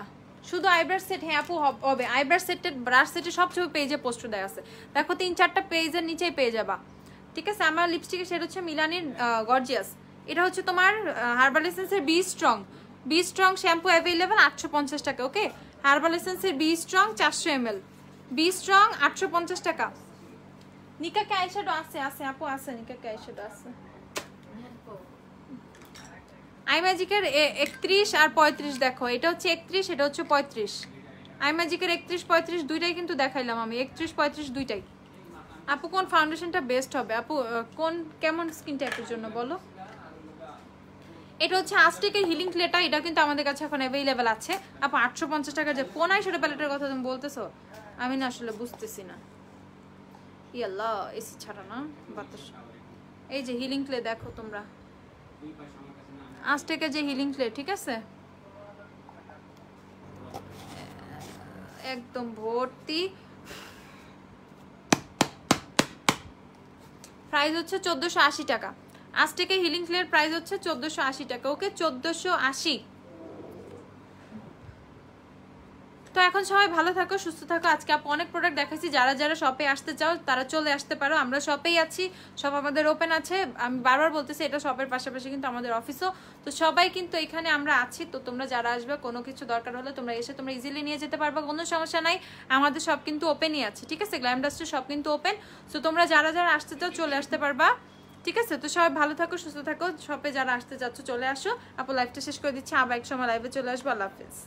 শুধু আইব্রাশ সেট। হ্যাঁ আপু হবে, আইব্রাশ সেটের ব্রাশ সেটের সব ছবি পেজে পোস্ট দেওয়া আছে, দেখো 3-4টা পেজের নিচেই পেয়ে যাবা, ঠিক আছে। আমার লিপস্টিকের শেড হচ্ছে মিলানের গর্জিয়াস। এটা হচ্ছে তোমার হার্বাল এসেন্সের বি স্ট্রং শ্যাম্পু অ্যাভেলেবেল 850 টাকা, ওকে। হার্বাল এসেন্সের be strong 400 ml, be strong 850 টাকা। নিকাকে আইশ্যাডো আছে আপু, আছে, নিকাকে আইশ্যাডো আছে। আই ম্যাজিকের 31 আর 35 দেখো, এটা হচ্ছে 31, এটা হচ্ছে 35। আই ম্যাজিকের 31-35 দুইটাই কিন্তু দেখাইলাম আমি, 31-35 দুইটাই। আপু কোন ফাউন্ডেশনটা বেস্ট হবে আপু? কোন কেমন স্কিন টাইপের জন্য বলো? এটা হচ্ছে আস্টিকের হিলিং ক্লেটা, এটা কিন্তু আমাদের কাছে এখন অ্যাভেলেবেল আছে আপু। 850 টাকার যে কোন আইশ্যাডো প্যালেটের কথা তুমি বলতেছো, আমি না আসলে বুঝতেছি না। ইয়াল্লাহ, এসি ছাড়া না বাতাস। এই যে হিলিং ক্লে দেখো তোমরা, আস্টেকের যে হিলিং ক্লে, ঠিক আছে, একদম ভর্তি। প্রাইস হচ্ছে 1480 টাকা। আস্টেকের হিলিং ক্লের প্রাইস হচ্ছে 1480 টাকা, ওকে, 1480। তো এখন সবাই ভালো থাকো, সুস্থ থাকো। আজকে আপু অনেক প্রোডাক্ট দেখাচ্ছি, যারা যারা শপে আসতে চাও তারা চলে আসতে পারো, আমরা শপেই আছি, সব আমাদের ওপেন আছে। আমি বারবার বলতেছি এটা শপের পাশাপাশি কিন্তু আমাদের অফিসও, তো সবাই কিন্তু এখানে আমরা আছি। তো তোমরা যারা আসবে, কোনো কিছু দরকার হলে তোমরা এসে তোমরা ইজিলি নিয়ে যেতে পারবে, কোনো সমস্যা নাই। আমাদের সব কিন্তু ওপেনই আছে, ঠিক আছে, গ্ল্যাম ডাস্টের সব কিন্তু ওপেন। তো তোমরা যারা যারা আসতে চাও চলে আসতে পারবা, ঠিক আছে। তো সবাই ভালো থাকো, সুস্থ থাকো, শপে যারা আসতে চাচ্ছ চলে আসো। আপু লাইভটা শেষ করে দিচ্ছি, আবার এক সময় লাইভে চলে আসবো। আল্লাহ হাফেজ।